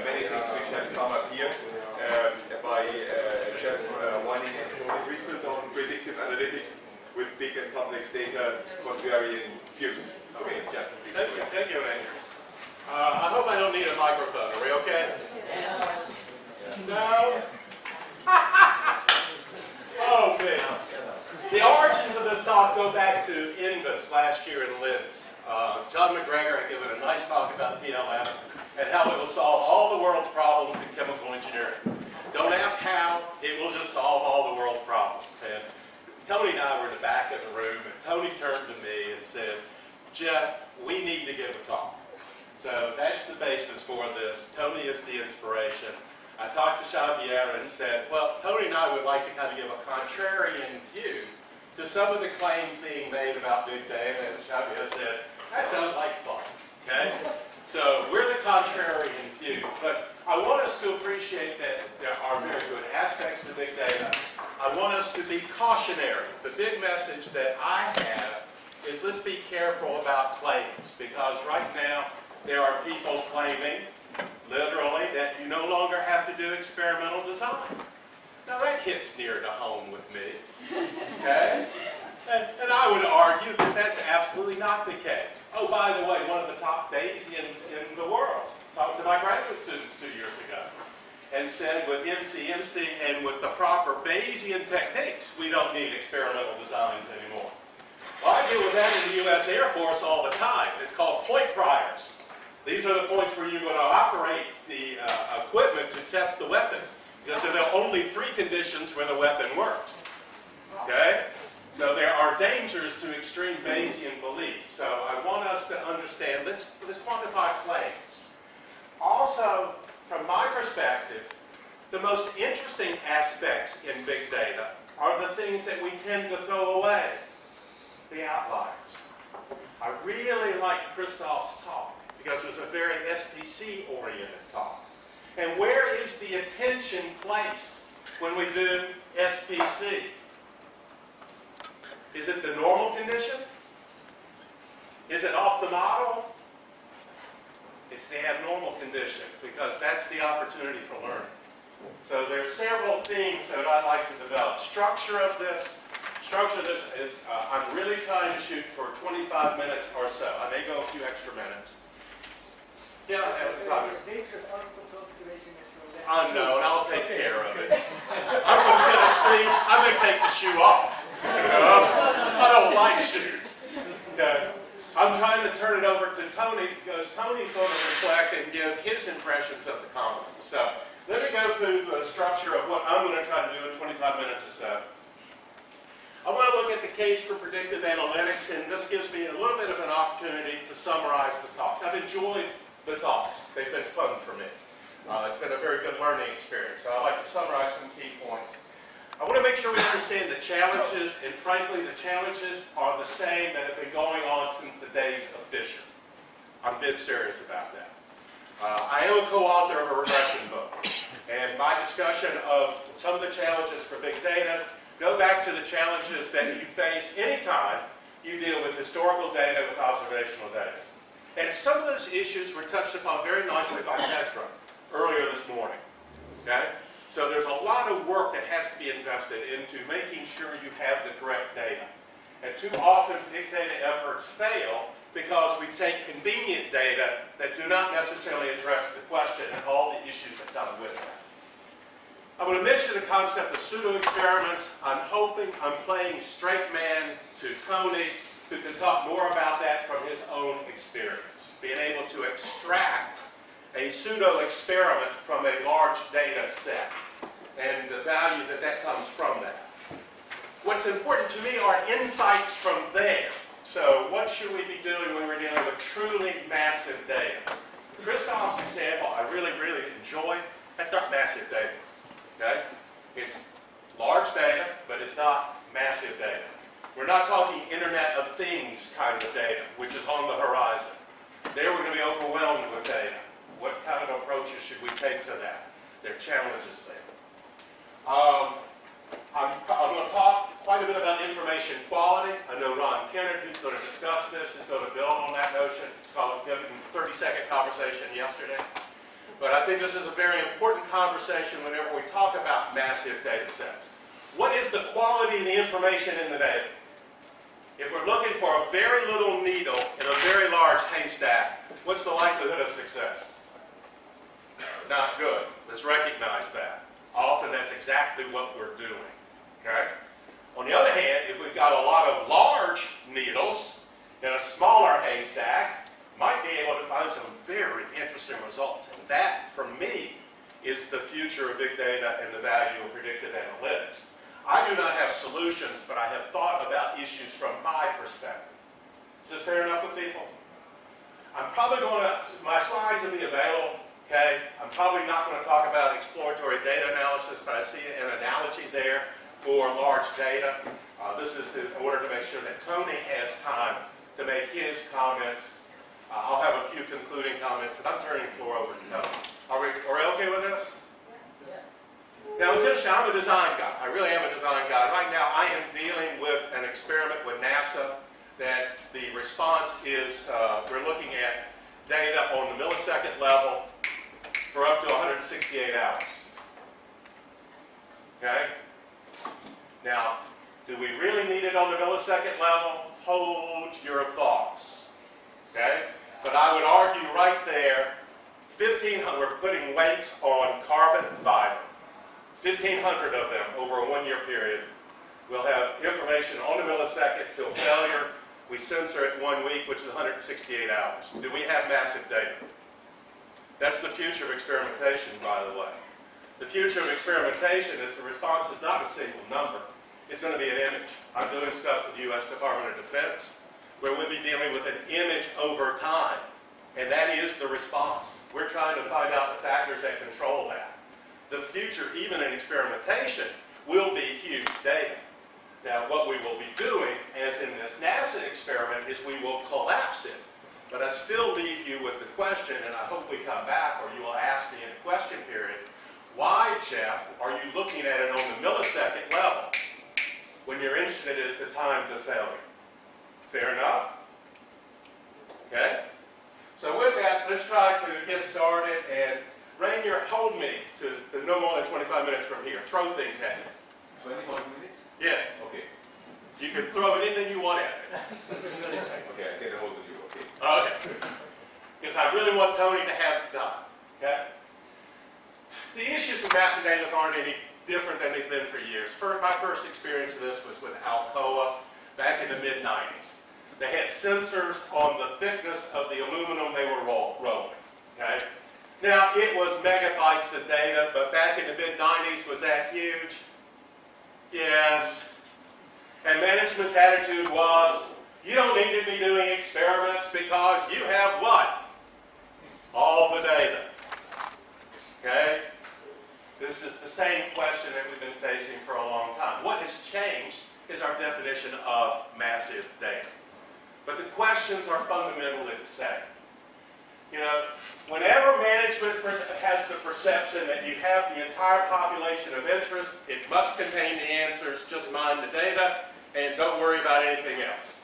many things which have come up here by Geoff Whining and Greenfield on predictive analytics with big and complex data, contrarian views. Okay, Geoff. Thank you, Andrew. I hope I don't need a microphone. Are we okay? Yes. No? Oh, man. The origins of this talk go back to ENBIS last year in Linz. John McGregor had given a nice talk about PLS and how it will solve all the world's problems in chemical engineering. Don't ask how, it will just solve all the world's problems. And Tony and I were in the back of the room, and Tony turned to me and said, Geoff, we need to give a talk. So that's the basis for this. Tony is the inspiration. I talked to Xavier and said, well, Tony and I would like to kind of give a contrarian view to some of the claims being made about big data. And Xavier said, that sounds like fun, okay? So we're the contrarian view. But I want us to appreciate that there are very good aspects to big data. I want us to be cautionary. The big message that I have is let's be careful about claims, because right now there are people claiming, literally, that you no longer have to do experimental design. Now that hits near to home with me, okay? And I would argue that that's absolutely not the case. Oh, by the way, one of the top Bayesians in the world talked to my graduate students 2 years ago and said with MCMC and with the proper Bayesian techniques, we don't need experimental designs anymore. Well, I deal with that in the U.S. Air Force all the time. It's called point priors. These are the points where you're going to operate the equipment to test the weapon. Because there are only 3 conditions where the weapon works. Okay? So there are dangers to extreme Bayesian belief. So I want us to understand, let's quantify claims. Also, from my perspective, the most interesting aspects in big data are the things that we tend to throw away, the outliers. I really like Christoph's talk because it was a very SPC-oriented talk. And where is the attention placed when we do SPC? Is it the normal condition? Is it off the model? It's the abnormal condition, because that's the opportunity for learning. So there's several themes that I'd like to develop. Structure of this is, I'm really trying to shoot for 25 minutes or so. I may go a few extra minutes. Yeah, that's fine. I know, and I'll take care of it. I'm from Tennessee. I may take the shoe off. I don't like shoes. Okay. I'm trying to turn it over to Tony because Tony's going to reflect and give his impressions of the conference. So let me go through the structure of what I'm going to try to do in 25 minutes or so. I want to look at the case for predictive analytics, and this gives me a little bit of an opportunity to summarize the talks. I've enjoyed the talks. They've been fun for me. It's been a very good learning experience. So I'd like to summarize some key points. I want to make sure we understand the challenges, and frankly, the challenges are the same that have been going on since the days of Fisher. I'm dead serious about that. I am a co-author of a regression book, and my discussion of some of the challenges for big data go back to the challenges that you face anytime you deal with historical data with observational data. And some of those issues were touched upon very nicely by Petra earlier this morning. Okay? So there's a lot of work that has to be invested into making sure you have the correct data. And too often big data efforts fail because we take convenient data that do not necessarily address the question and all the issues that come with that. I want to mention the concept of pseudo-experiments. I'm playing straight man to Tony, who can talk more about that from his own experience. Being able to extract a pseudo-experiment from a large data set and the value that that comes from that. What's important to me are insights from there. So what should we be doing when we're dealing with truly massive data? Christoph's example I really, really enjoyed. That's not massive data. Okay? It's large data, but it's not massive data. We're not talking Internet of Things kind of data, which is on the horizon. There we're going to be overwhelmed with data. What kind of approaches should we take to that? There are challenges there. I'm going to talk quite a bit about information quality. I know Ron Kennard, who's going to discuss this, is going to build on that notion. It's called a 30-second conversation yesterday. But I think this is a very important conversation whenever we talk about massive data sets. What is the quality of the information in the data? If we're looking for a very little needle in a very large haystack, what's the likelihood of success? Not good. Let's recognize that. Often that's exactly what we're doing. Okay? On the other hand, if we've got a lot of large needles in a smaller haystack, might be able to find some very interesting results. And that, for me, is the future of big data and the value of predictive analytics. I do not have solutions, but I have thought about issues from my perspective. Is this fair enough with people? I'm probably going to, my slides will be available, okay? I'm probably not going to talk about exploratory data analysis, but I see an analogy there for large data. This is in order to make sure that Tony has time to make his comments. I'll have a few concluding comments, and I'm turning the floor over to Tony. Are we okay with this? Yeah. Now, it's interesting, I'm a design guy. I really am a design guy. Right now, I am dealing with an experiment with NASA that the response is, we're looking at data on the millisecond level for up to 168 hours. Okay? Now, do we really need it on the millisecond level? Hold your thoughts. Okay? But I would argue right there, 1,500, we're putting weights on carbon fiber. 1,500 of them over a 1-year period. We'll have information on the millisecond till failure. We censor it 1 week, which is 168 hours. Do we have massive data? That's the future of experimentation, by the way. The future of experimentation is the response is not a single number. It's going to be an image. I'm doing stuff with the U.S. Department of Defense where we'll be dealing with an image over time. And that is the response. We're trying to find out the factors that control that. The future, even in experimentation, will be huge data. Now, what we will be doing, as in this NASA experiment, is we will collapse it. But I still leave you with the question, and I hope we come back, or you will ask me in the question period, why, Geoff, are you looking at it on the millisecond level when you're interested is the time to failure? Fair enough? Okay? So with that, let's try to get started, and Rainier, hold me to no more than 25 minutes from here. Throw things at me. 25 minutes? Yes. Okay. You can throw anything you want at me. Okay, I get a hold of you, okay. Okay. Because I really want Tony to have the time. Okay? The issues with massive data aren't any different than they've been for years. My first experience of this was with Alcoa back in the mid-90s. They had sensors on the thickness of the aluminum they were rolling. Okay? Now, it was megabytes of data, but back in the mid-90s, was that huge? Yes. And management's attitude was, you don't need to be doing experiments because you have what? All the data. Okay? This is the same question that we've been facing for a long time. What has changed is our definition of massive data. But the questions are fundamentally the same. You know, whenever management has the perception that you have the entire population of interest, it must contain the answers, just mine the data, and don't worry about anything else.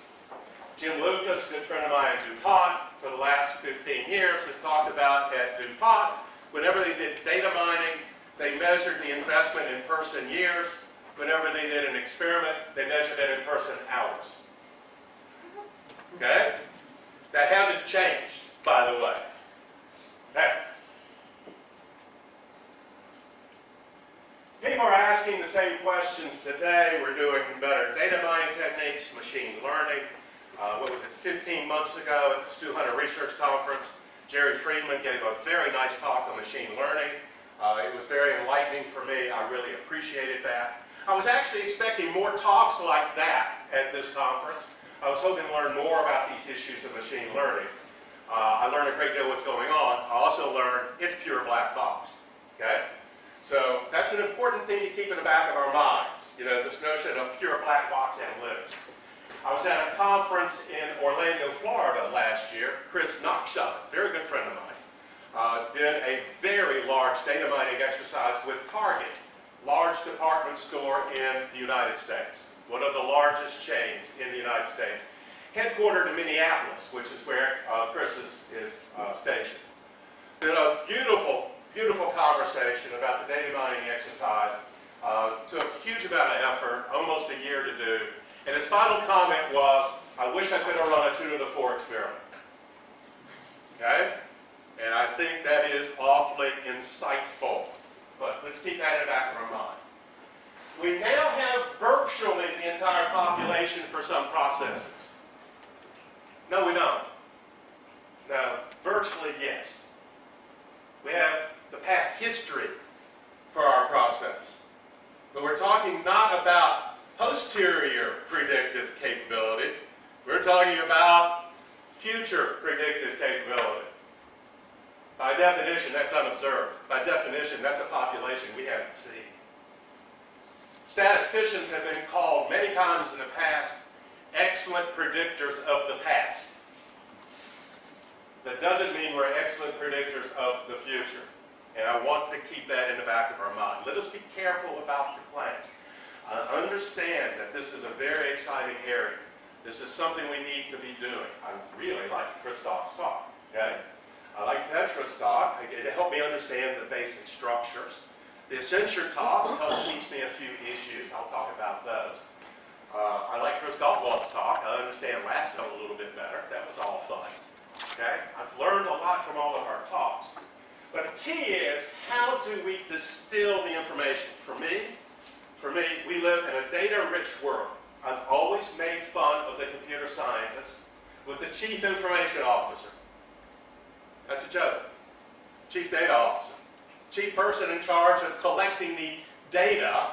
Jim Lucas, a good friend of mine at DuPont, for the last 15 years, has talked about at DuPont, whenever they did data mining, they measured the investment in person years. Whenever they did an experiment, they measured it in person hours. Okay? That hasn't changed, by the way. Okay. People are asking the same questions today. We're doing better data mining techniques, machine learning. What was it, 15 months ago at the Stu Hunter Research Conference, Jerry Friedman gave a very nice talk on machine learning. It was very enlightening for me. I really appreciated that. I was actually expecting more talks like that at this conference. I was hoping to learn more about these issues of machine learning. I learned a great deal of what's going on. I also learned it's pure black box. Okay? So that's an important thing to keep in the back of our minds. You know, this notion of pure black box analytics. I was at a conference in Orlando, Florida last year. Chris Knoxshot, a very good friend of mine, did a very large data mining exercise with Target, large department store in the United States, one of the largest chains in the United States, headquartered in Minneapolis, which is where Chris is stationed. Did a beautiful beautiful conversation about the data mining exercise. Took a huge amount of effort, almost a year to do. And his final comment was, I wish I could have run a 2 to the 4 experiment. Okay? And I think that is awfully insightful. But let's keep that in the back of our mind. We now have virtually the entire population for some processes. No, we don't. No, virtually yes. We have the past history for our process. But we're talking not about posterior predictive capability. We're talking about future predictive capability. By definition, that's unobserved. By definition, that's a population we haven't seen. Statisticians have been called many times in the past excellent predictors of the past. That doesn't mean we're excellent predictors of the future. And I want to keep that in the back of our mind. Let us be careful about the claims. Understand that this is a very exciting area. This is something we need to be doing. I really like Christoph's talk. Okay? I like Petra's talk. It helped me understand the basic structures. The Accenture talk helped teach me a few issues. I'll talk about those. I like Chris Galtwald's talk. I understand Lasso a little bit better. That was all fun. Okay? I've learned a lot from all of our talks. But the key is, how do we distill the information? For me, we live in a data-rich world. I've always made fun of the computer scientist with the chief information officer. That's a joke. Chief data officer. Chief person in charge of collecting the data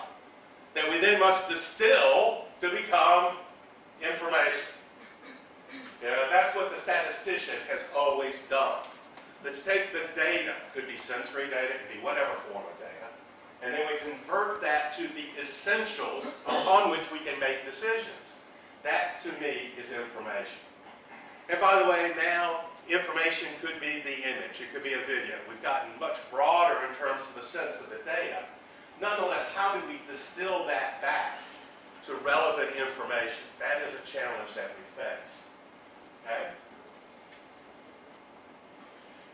that we then must distill to become information. That's what the statistician has always done. Let's take the data, could be sensory data, could be whatever form of data, and then we convert that to the essentials upon which we can make decisions. That, to me, is information. And by the way, now, information could be the image, it could be a video. We've gotten much broader in terms of the sense of the data. Nonetheless, how do we distill that back to relevant information? That is a challenge that we face. Okay?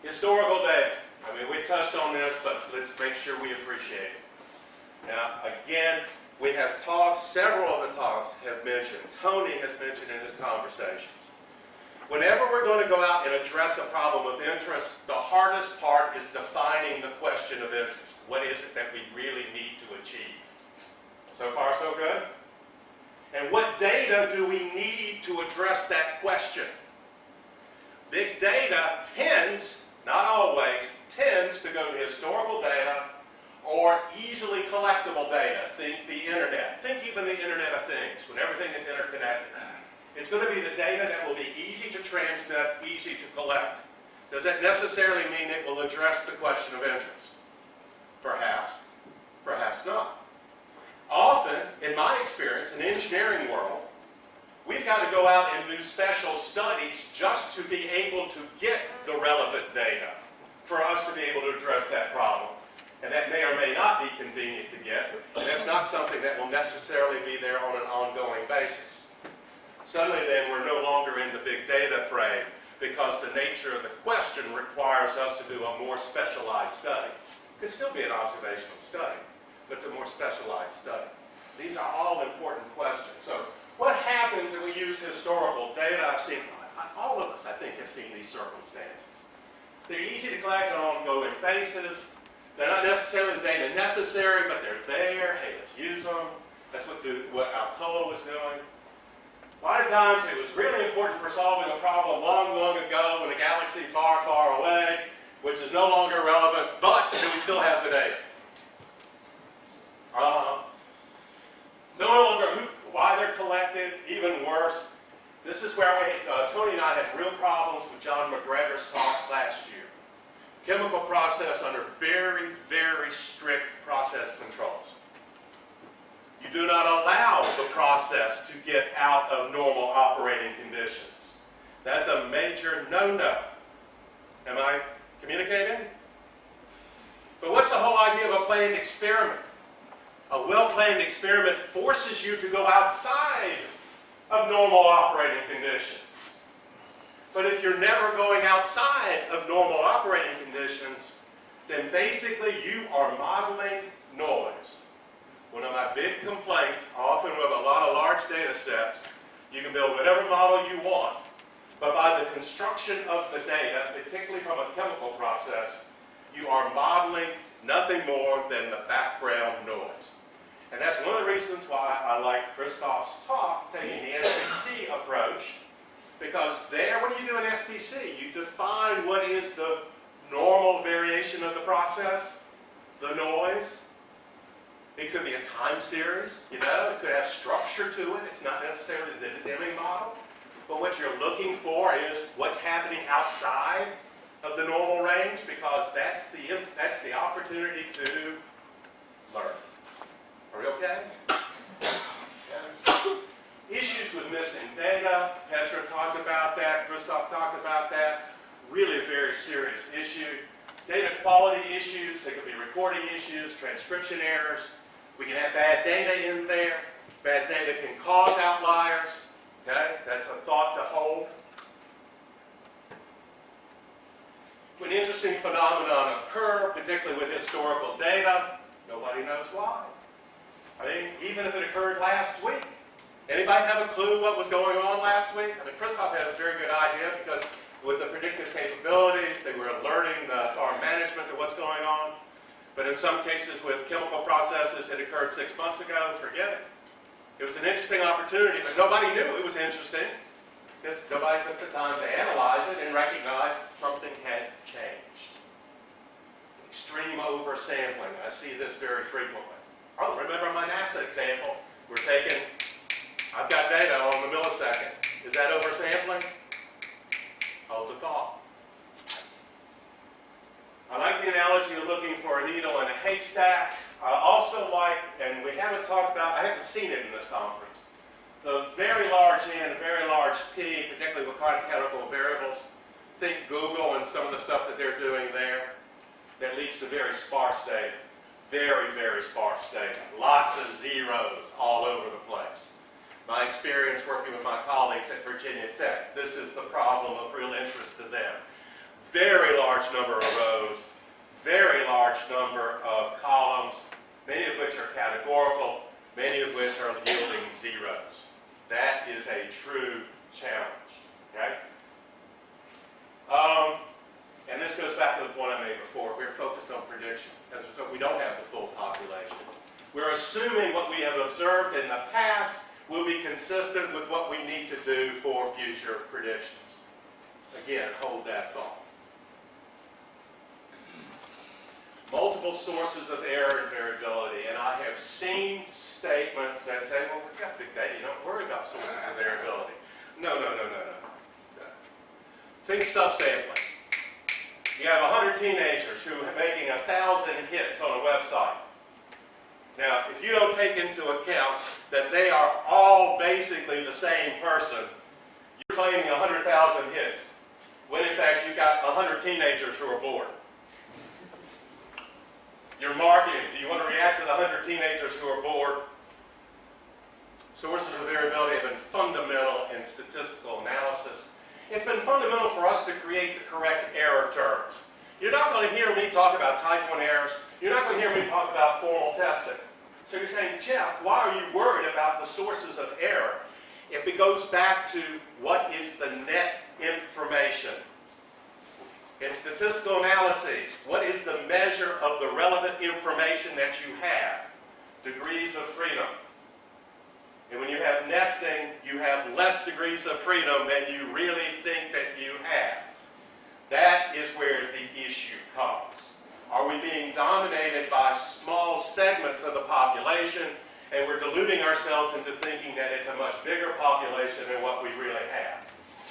Historical data. I mean, we touched on this, but let's make sure we appreciate it. Now, again, we have talked, several of the talks have mentioned, Tony has mentioned in his conversations. Whenever we're going to go out and address a problem of interest, the hardest part is defining the question of interest. What is it that we really need to achieve? So far, so good? And what data do we need to address that question? Big data tends, not always, tends to go to historical data or easily collectible data. Think the internet. Think even the Internet of Things, when everything is interconnected. It's going to be the data that will be easy to transmit, easy to collect. Does that necessarily mean it will address the question of interest? Perhaps. Perhaps not. Often, in my experience, in the engineering world, we've got to go out and do special studies just to be able to get the relevant data for us to be able to address that problem. And that may or may not be convenient to get, and that's not something that will necessarily be there on an ongoing basis. Suddenly then, we're no longer in the big data frame because the nature of the question requires us to do a more specialized study. It could still be an observational study, but it's a more specialized study. These are all important questions. So what happens if we use historical data? I've seen, all of us, I think, have seen these circumstances. They're easy to collect on an ongoing basis. They're not necessarily the data necessary, but they're there. Hey, let's use them. That's what Alcoa was doing. A lot of times it was really important for solving a problem long, long ago in a galaxy far, far away, which is no longer relevant, but do we still have the data? No longer why they're collected, even worse. This is where Tony and I had real problems with John McGregor's talk last year. Chemical process under very, very strict process controls. You do not allow the process to get out of normal operating conditions. That's a major no-no. Am I communicating? But what's the whole idea of a planned experiment? A well-planned experiment forces you to go outside of normal operating conditions. But if you're never going outside of normal operating conditions, then basically you are modeling noise. One of my big complaints, often with a lot of large data sets, you can build whatever model you want, but by the construction of the data, particularly from a chemical process, you are modeling nothing more than the background noise. And that's one of the reasons why I like Christoph's talk, taking the SPC approach, because there, when you do an SPC, you define what is the normal variation of the process, the noise. It could be a time series, you know, it could have structure to it. It's not necessarily the Deming model. But what you're looking for is what's happening outside of the normal range, because that's the opportunity to learn. Are we okay? Yeah. Issues with missing data. Petra talked about that. Christoph talked about that. Really a very serious issue. Data quality issues. There could be recording issues, transcription errors. We can have bad data in there. Bad data can cause outliers. Okay? That's a thought to hold. When interesting phenomena occur, particularly with historical data, nobody knows why. I mean, even if it occurred last week. Anybody have a clue what was going on last week? I mean, Christoph had a very good idea, because with the predictive capabilities, they were alerting the farm management to what's going on. But in some cases with chemical processes, it occurred 6 months ago. Forget it. It was an interesting opportunity, but nobody knew it was interesting, because nobody took the time to analyze it and recognize something had changed. Extreme oversampling. I see this very frequently. Oh, remember my NASA example? We're taking, I've got data on the millisecond. Is that oversampling? Hold the thought. I like the analogy of looking for a needle in a haystack. I also like, and we haven't talked about, I haven't seen it in this conference, the very large N, very large P, particularly with canonical variables. Think Google and some of the stuff that they're doing there. That leads to very sparse data. Very, very sparse data. Lots of zeros all over the place. My experience working with my colleagues at Virginia Tech, this is the problem of real interest to them. Very large number of rows, very large number of columns, many of which are categorical, many of which are yielding zeros. That is a true challenge. Okay? And this goes back to the point I made before. We're focused on prediction, so we don't have the full population. We're assuming what we have observed in the past will be consistent with what we need to do for future predictions. Again, hold that thought. Multiple sources of error and variability, and I have seen statements that say, well, we've got big data, you don't worry about sources of variability. No. Think subsampling. You have 100 teenagers who are making 1,000 hits on a website. Now, if you don't take into account that they are all basically the same person, you're claiming 100,000 hits, when in fact you've got 100 teenagers who are bored. Your marketing, do you want to react to the 100 teenagers who are bored? Sources of variability have been fundamental in statistical analysis. It's been fundamental for us to create the correct error terms. You're not going to hear me talk about type 1 errors. You're not going to hear me talk about formal testing. So you're saying, Geoff, why are you worried about the sources of error? It goes back to what is the net information. In statistical analyses, what is the measure of the relevant information that you have? Degrees of freedom. And when you have nesting, you have less degrees of freedom than you really think that you have. That is where the issue comes. Are we being dominated by small segments of the population, and we're deluding ourselves into thinking that it's a much bigger population than what we really have?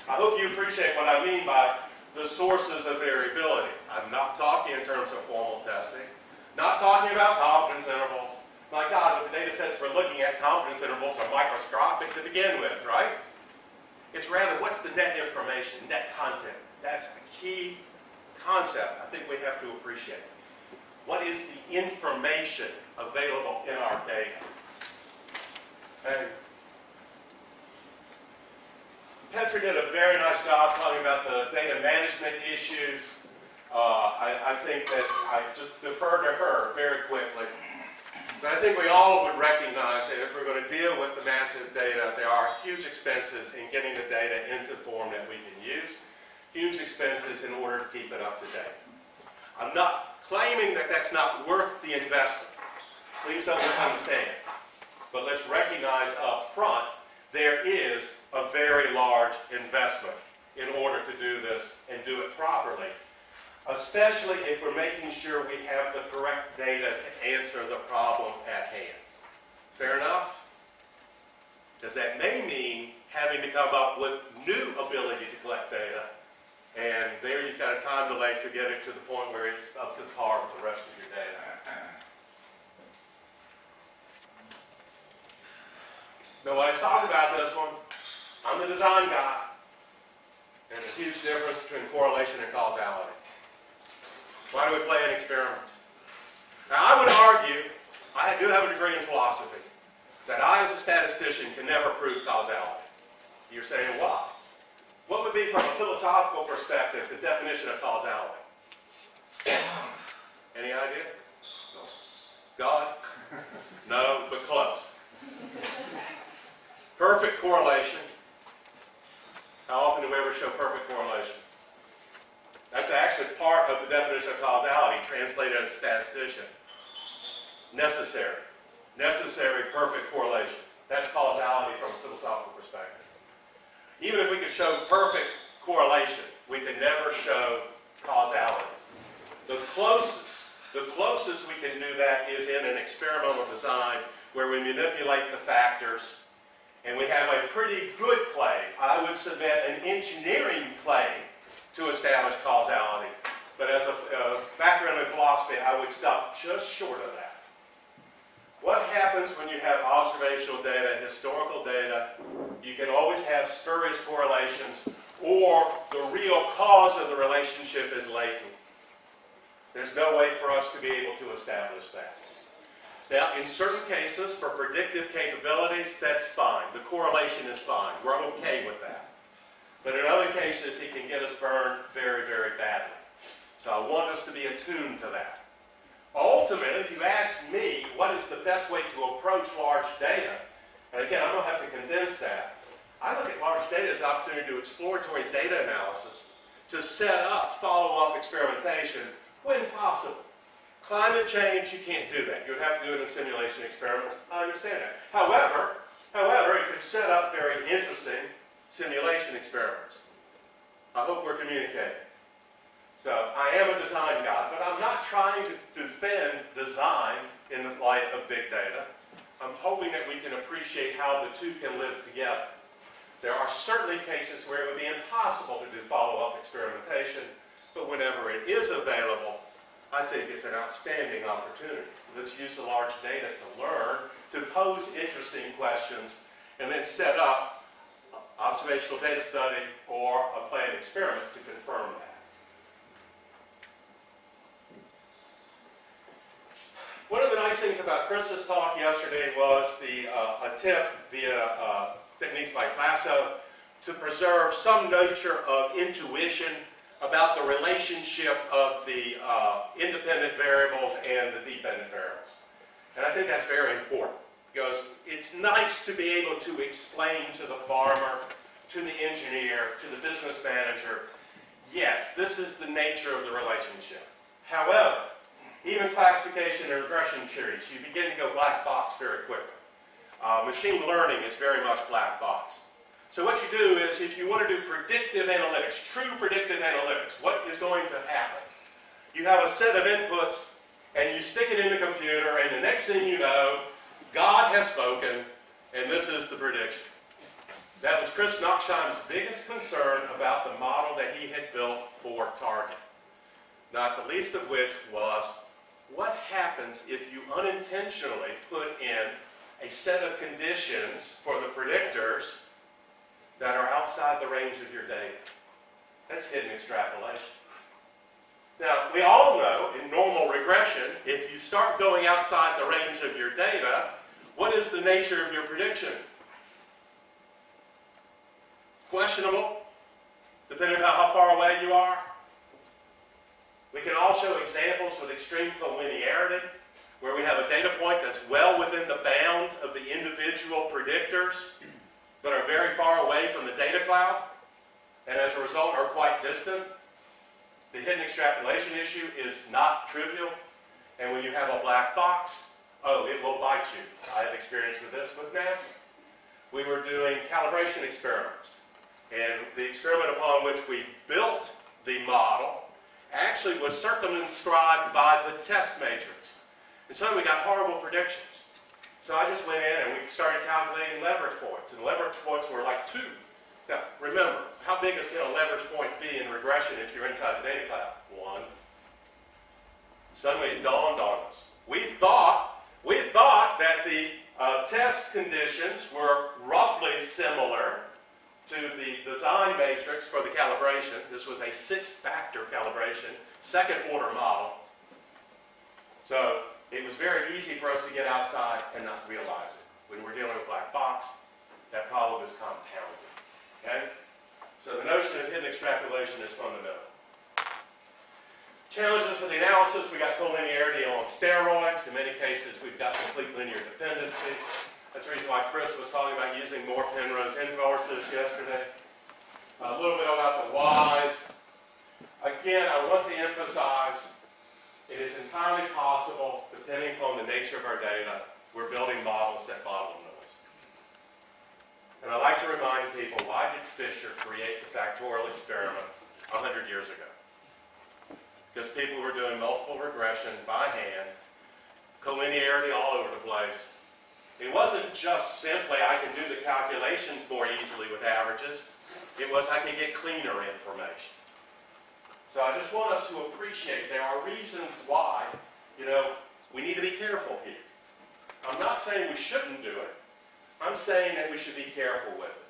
I hope you appreciate what I mean by the sources of variability. I'm not talking in terms of formal testing, not talking about confidence intervals. My God, with the data sets we're looking at, confidence intervals are microscopic to begin with, right? It's rather, what's the net information, net content? That's a key concept I think we have to appreciate. What is the information available in our data? Okay. Petra did a very nice job talking about the data management issues. I think that I just defer to her very quickly. But I think we all would recognize that if we're going to deal with the massive data, there are huge expenses in getting the data into form that we can use, huge expenses in order to keep it up to date. I'm not claiming that that's not worth the investment. Please don't misunderstand. But let's recognize up front, there is a very large investment in order to do this and do it properly, especially if we're making sure we have the correct data to answer the problem at hand. Fair enough? Because that may mean having to come up with new ability to collect data, and there you've got a time delay to get it to the point where it's up to par with the rest of your data. Now, when I talk about this one, I'm the design guy. There's a huge difference between correlation and causality. Why do we play in experiments? Now, I would argue, I do have a degree in philosophy, that I as a statistician can never prove causality. You're saying, why? What would be, from a philosophical perspective, the definition of causality? Any idea? No. God? No, but close. Perfect correlation. How often do we ever show perfect correlation? That's actually part of the definition of causality, translated as statistician. Necessary. Necessary perfect correlation. That's causality from a philosophical perspective. Even if we could show perfect correlation, we can never show causality. The closest we can do that is in an experimental design where we manipulate the factors, and we have a pretty good claim. I would submit an engineering claim to establish causality, but as a background in philosophy, I would stop just short of that. What happens when you have observational data, historical data? You can always have spurious correlations, or the real cause of the relationship is latent. There's no way for us to be able to establish that. Now, in certain cases, for predictive capabilities, that's fine. The correlation is fine. We're okay with that. But in other cases, it can get us burned very, very badly. So I want us to be attuned to that. Ultimately, if you ask me what is the best way to approach large data, and again, I don't have to condense that, I look at large data as an opportunity to do exploratory data analysis to set up follow-up experimentation when possible. Climate change, you can't do that. You would have to do it in simulation experiments. I understand that. However, it could set up very interesting simulation experiments. I hope we're communicating. So I am a design guy, but I'm not trying to defend design in the light of big data. I'm hoping that we can appreciate how the two can live together. There are certainly cases where it would be impossible to do follow-up experimentation, but whenever it is available, I think it's an outstanding opportunity. Let's use the large data to learn, to pose interesting questions, and then set up observational data study or a planned experiment to confirm that. One of the nice things about Chris's talk yesterday was the attempt via techniques like lasso to preserve some nature of intuition about the relationship of the independent variables and the dependent variables. And I think that's very important, because it's nice to be able to explain to the farmer, to the engineer, to the business manager, yes, this is the nature of the relationship. However, even classification and regression trees, you begin to go black box very quickly. Machine learning is very much black box. So what you do is, if you want to do predictive analytics, true predictive analytics, what is going to happen? You have a set of inputs, and you stick it in the computer, and the next thing you know, God has spoken, and this is the prediction. That was Chris Knoxheim's biggest concern about the model that he had built for Target. Not the least of which was, what happens if you unintentionally put in a set of conditions for the predictors that are outside the range of your data? That's hidden extrapolation. Now, we all know in normal regression, if you start going outside the range of your data, what is the nature of your prediction? Questionable, depending on how far away you are. We can all show examples with extreme collinearity, where we have a data point that's well within the bounds of the individual predictors, but are very far away from the data cloud, and as a result are quite distant. The hidden extrapolation issue is not trivial, and when you have a black box, oh, it will bite you. I have experience with this with NASA. We were doing calibration experiments, and the experiment upon which we built the model actually was circumscribed by the test matrix. And so we got horrible predictions. So I just went in and we started calculating leverage points, and leverage points were like 2. Now, remember, how big can a leverage point be in regression if you're inside the data cloud? 1. Suddenly it dawned on us. We thought that the test conditions were roughly similar to the design matrix for the calibration. This was a 6-factor calibration, second-order model. So it was very easy for us to get outside and not realize it. When we're dealing with black box, that problem is compounded. Okay? So the notion of hidden extrapolation is fundamental. Challenges for the analysis: we got collinearity on steroids. In many cases, we've got complete linear dependencies. That's the reason why Chris was talking about using more Penrose inverses yesterday. A little bit about the whys. Again, I want to emphasize it is entirely possible, depending upon the nature of our data, we're building models that model noise. And I like to remind people, why did Fisher create the factorial experiment 100 years ago? Because people were doing multiple regression by hand, collinearity all over the place. It wasn't just simply I can do the calculations more easily with averages. It was I can get cleaner information. So I just want us to appreciate there are reasons why, we need to be careful here. I'm not saying we shouldn't do it. I'm saying that we should be careful with it.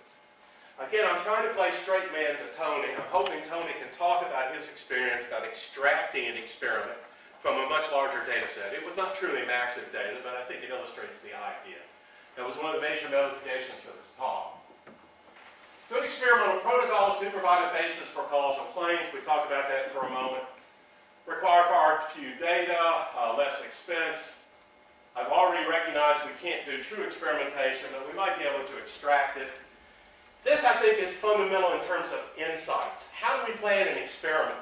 Again, I'm trying to play straight man to Tony. I'm hoping Tony can talk about his experience about extracting an experiment from a much larger data set. It was not truly massive data, but I think it illustrates the idea. That was one of the major motivations for this talk. Good experimental protocols do provide a basis for causal claims. We talked about that for a moment. Require far few data, less expense. I've already recognized we can't do true experimentation, but we might be able to extract it. This, I think, is fundamental in terms of insights. How do we plan an experiment?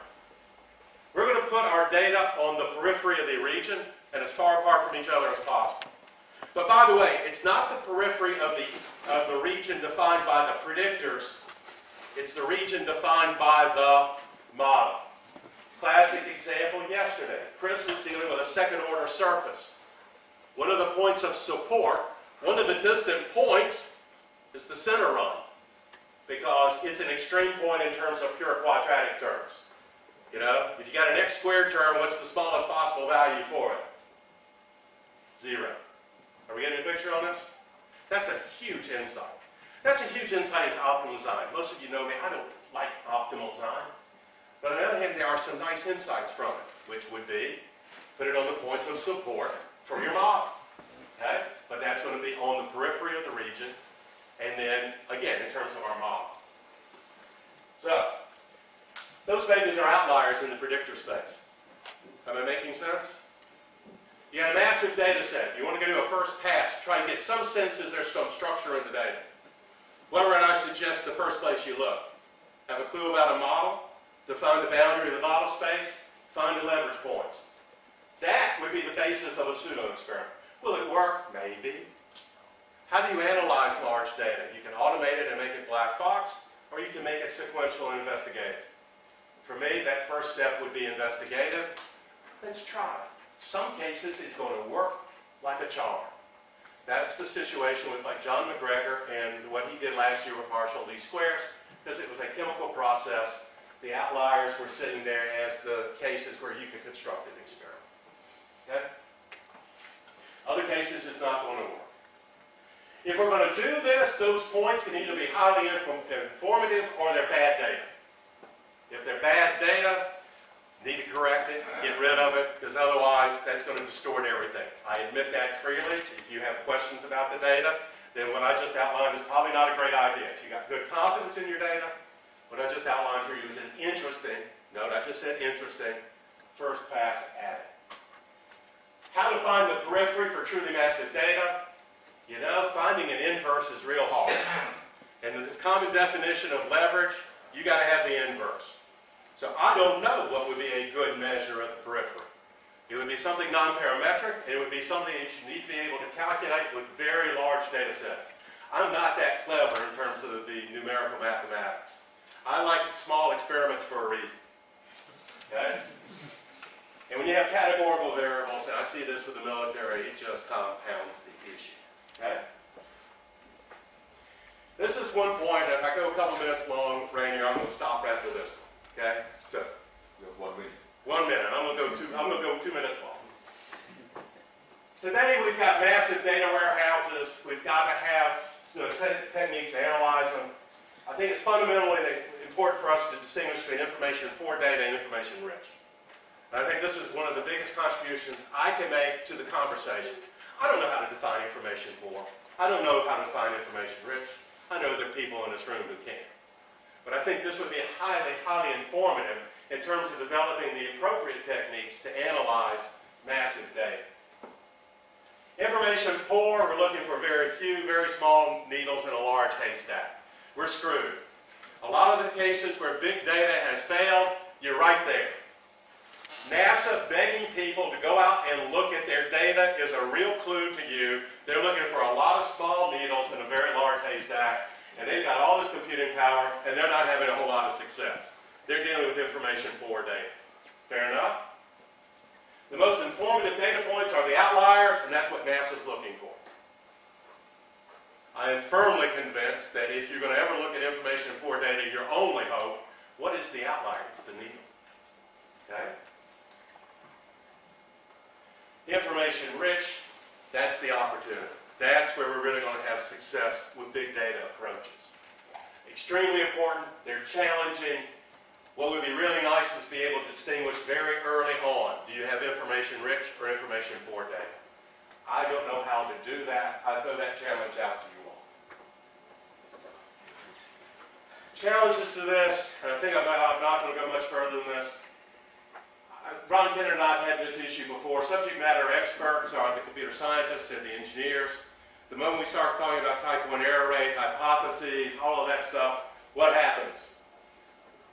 We're going to put our data on the periphery of the region and as far apart from each other as possible. But by the way, it's not the periphery of the region defined by the predictors. It's the region defined by the model. Classic example yesterday. Chris was dealing with a second-order surface. One of the points of support, one of the distant points, is the center run, because it's an extreme point in terms of pure quadratic terms. If you got an x squared term, what's the smallest possible value for it? 0. Are we getting a picture on this? That's a huge insight. That's a huge insight into optimal design. Most of you know me, I don't like optimal design. But on the other hand, there are some nice insights from it, which would be, put it on the points of support for your model. Okay? But that's going to be on the periphery of the region, and then, again, in terms of our model. So, those babies are outliers in the predictor space. Am I making sense? You got a massive data set. You want to do a first pass, try and get some sense is there some structure in the data. Where would I suggest the first place you look? Have a clue about a model, define the boundary of the model space, find the leverage points. That would be the basis of a pseudo-experiment. Will it work? Maybe. How do you analyze large data? You can automate it and make it black box, or you can make it sequential and investigative. For me, that first step would be investigative. Let's try it. Some cases, it's going to work like a charm. That's the situation with like John McGregor and what he did last year with partial least squares, because it was a chemical process. The outliers were sitting there as the cases where you could construct an experiment. Okay? Other cases, it's not going to work. If we're going to do this, those points can either be highly informative or they're bad data. If they're bad data, need to correct it, get rid of it, because otherwise that's going to distort everything. I admit that freely. If you have questions about the data, then what I just outlined is probably not a great idea. If you got good confidence in your data, what I just outlined for you is an interesting, note I just said interesting, first pass at it. How to find the periphery for truly massive data? You know, finding an inverse is real hard. And the common definition of leverage, you got to have the inverse. So I don't know what would be a good measure of the periphery. It would be something non-parametric, and it would be something that you need to be able to calculate with very large data sets. I'm not that clever in terms of the numerical mathematics. I like small experiments for a reason. Okay? And when you have categorical variables, and I see this with the military, it just compounds the issue. Okay? This is one point, if I go a couple minutes long, Rainier, I'm going to stop after this one. Okay? So, You have 1 minute. 1 minute. I'm going to go 2 minutes long. Today we've got massive data warehouses. We've got to have techniques to analyze them. I think it's fundamentally important for us to distinguish between information poor data and information rich. And I think this is one of the biggest contributions I can make to the conversation. I don't know how to define information poor. I don't know how to define information rich. I know there are people in this room who can. But I think this would be highly, highly informative in terms of developing the appropriate techniques to analyze massive data. Information poor, we're looking for very few, very small needles in a large haystack. We're screwed. A lot of the cases where big data has failed, you're right there. NASA begging people to go out and look at their data is a real clue to you. They're looking for a lot of small needles in a very large haystack, and they've got all this computing power, and they're not having a whole lot of success. They're dealing with information poor data. Fair enough? The most informative data points are the outliers, and that's what NASA's looking for. I am firmly convinced that if you're going to ever look at information poor data, your only hope, what is the outlier? It's the needle. Okay? Information rich, that's the opportunity. That's where we're really going to have success with big data approaches. Extremely important, they're challenging. What would be really nice is to be able to distinguish very early on, do you have information rich or information poor data? I don't know how to do that. I throw that challenge out to you all. Challenges to this, and I think I'm not going to go much further than this. Ron Kenner and I have had this issue before. Subject matter experts are the computer scientists and the engineers. The moment we start talking about type 1 error rate, hypotheses, all of that stuff, what happens?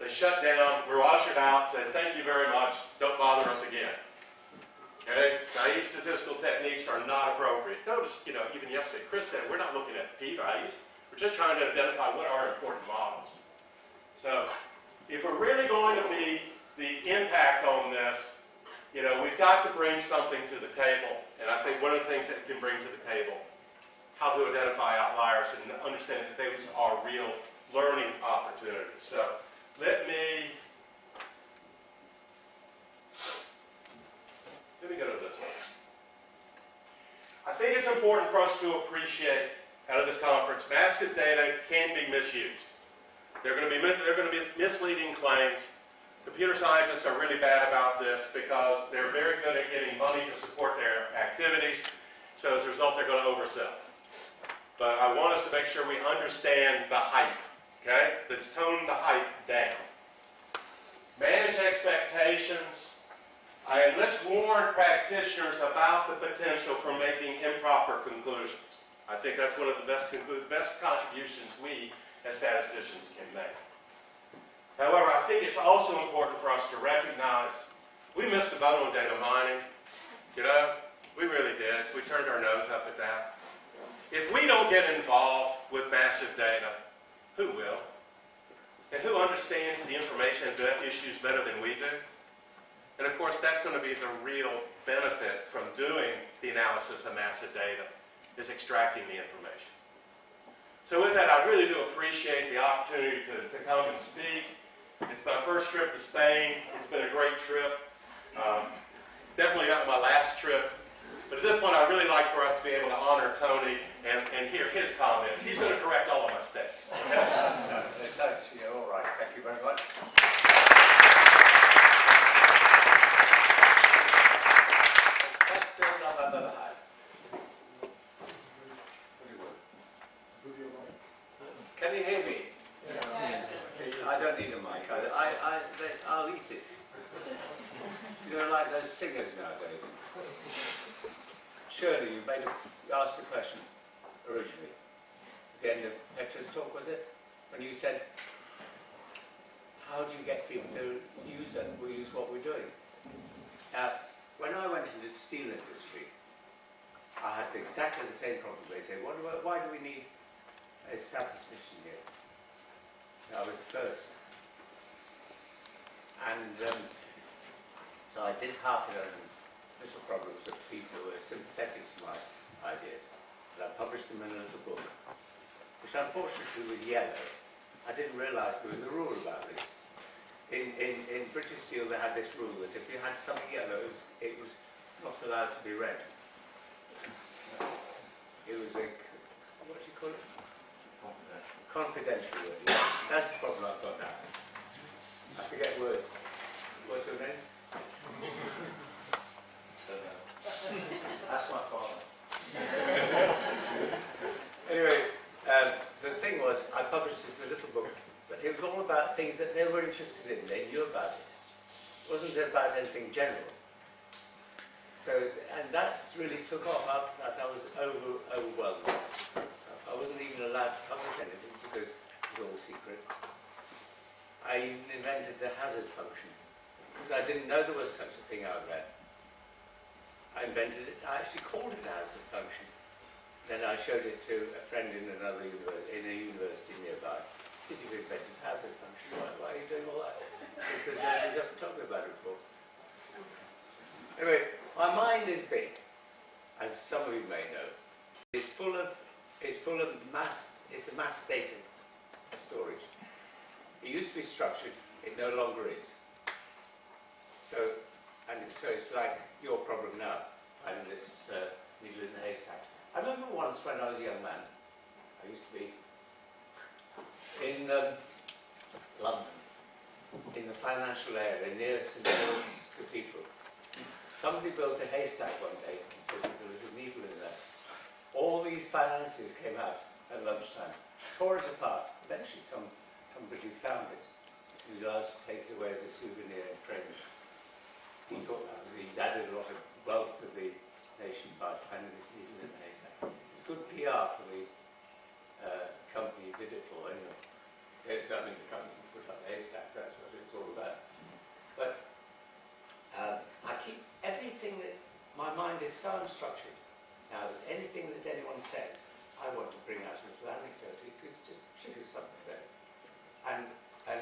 They shut down, we're ushered out, say, thank you very much, don't bother us again. Okay? Naive statistical techniques are not appropriate. Notice, even yesterday, Chris said, we're not looking at p-values. We're just trying to identify what are important models. So, if we're really going to be the impact on this, we've got to bring something to the table. And I think one of the things that we can bring to the table, how to identify outliers and understand that those are real learning opportunities. So let me go to this one. I think it's important for us to appreciate out of this conference, massive data can be misused. They're going to be misleading claims. Computer scientists are really bad about this because they're very good at getting money to support their activities. So as a result, they're going to oversell. But I want us to make sure we understand the hype. Okay? Let's tone the hype down. Manage expectations. And let's warn practitioners about the potential for making improper conclusions. I think that's one of the best contributions we as statisticians can make. However, I think it's also important for us to recognize we missed the boat on data mining. We really did. We turned our nose up at that. If we don't get involved with massive data, who will? And who understands the information issues better than we do? And of course, that's going to be the real benefit from doing the analysis of massive data, is extracting the information. So with that, I really do appreciate the opportunity to come and speak. It's my first trip to Spain. It's been a great trip. Definitely not my last trip. But at this point, I'd really like for us to be able to honor Tony and hear his comments. He's going to correct all of my mistakes. It's actually all right. Thank you very much. Best build up I've ever had. Can you hear me? Yes. I don't need a mic. I'll eat it. Shirley, you asked the question originally. At the end of Petra's talk, was it? When you said, how do you get people to use it? We use what we're doing. Now, when I went into the steel industry, I had exactly the same problem. They say, why do we need a statistician here? I was the first. And so I did half a dozen little problems with people who were sympathetic to my ideas. And I published them in a little book, which unfortunately was yellow. I didn't realise there was a rule about this. In British Steel they had this rule that if you had something yellow, it was not allowed to be read. It was a, what do you call it? Confidential word. That's the problem I've got now. I forget words. What's your name? That's my father. Anyway, the thing was, I published this little book, but it was all about things that they were interested in. They knew about it. It wasn't about anything general. So, and that really took off. After that, I was overwhelmed. So I wasn't even allowed to publish anything because it was all secret. I even invented the hazard function because I didn't know there was such a thing out there. I invented it. I actually called it a hazard function. Then I showed it to a friend in another university nearby. I said, "You've invented a hazard function. Why are you doing all that?" Because nobody's ever talked about it before. Anyway, my mind is big, as some of you may know. It's full of mass. It's a mass data storage. It used to be structured. It no longer is. So it's like your problem now, finding this needle in the haystack. I remember once when I was a young man, I used to be in London, in the financial area near St Paul's Cathedral. Somebody built a haystack one day and said there's a little needle in there. All these financiers came out at lunchtime, tore it apart. Eventually somebody found it. He was allowed to take it away as a souvenir and frame it. He thought that he'd added a lot of wealth to the nation by finding this needle in the haystack. It was good PR for the company he did it for anyway. I mean, the company put up the haystack, that's what it's all about. But I keep everything that my mind is so unstructured now that anything that anyone says, I want to bring out a little anecdote because it just triggers something there. And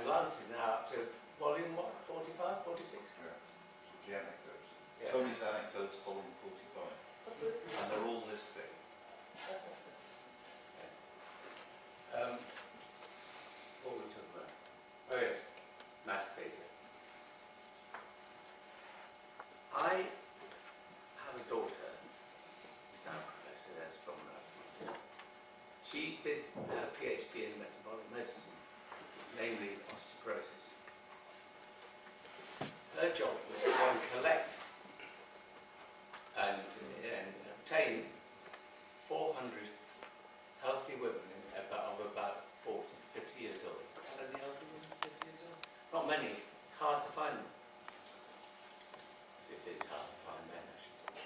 Lance is now up to volume what, 45, 46? Yeah. The anecdotes. Yeah. Tony's anecdotes, volume 45. And they're all this thing. What were we talking about? Oh yes, mass data. I have a daughter, who's now a professor, that's from last month. She did a PhD in metabolic medicine, namely osteoporosis. Her job was to go and collect and obtain 400 healthy women of about 40, 50 years old. How many healthy women 50 years old? Not many. It's hard to find them. It is hard to find men, actually.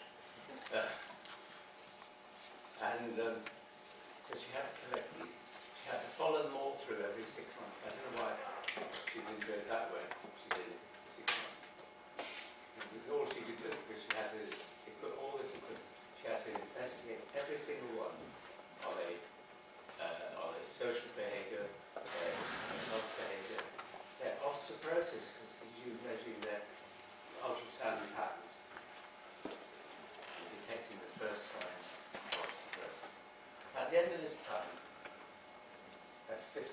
So she had to collect these. She had to follow them all through every 6 months. I don't know why she didn't do it that way. She did it for 6 months. It was all she could do because she had to put all this equipment. She had to investigate every single one on a social behaviour, their health behaviour, their osteoporosis, because she was measuring their ultrasound patterns and detecting the first signs of osteoporosis. At the end of this time, that's 7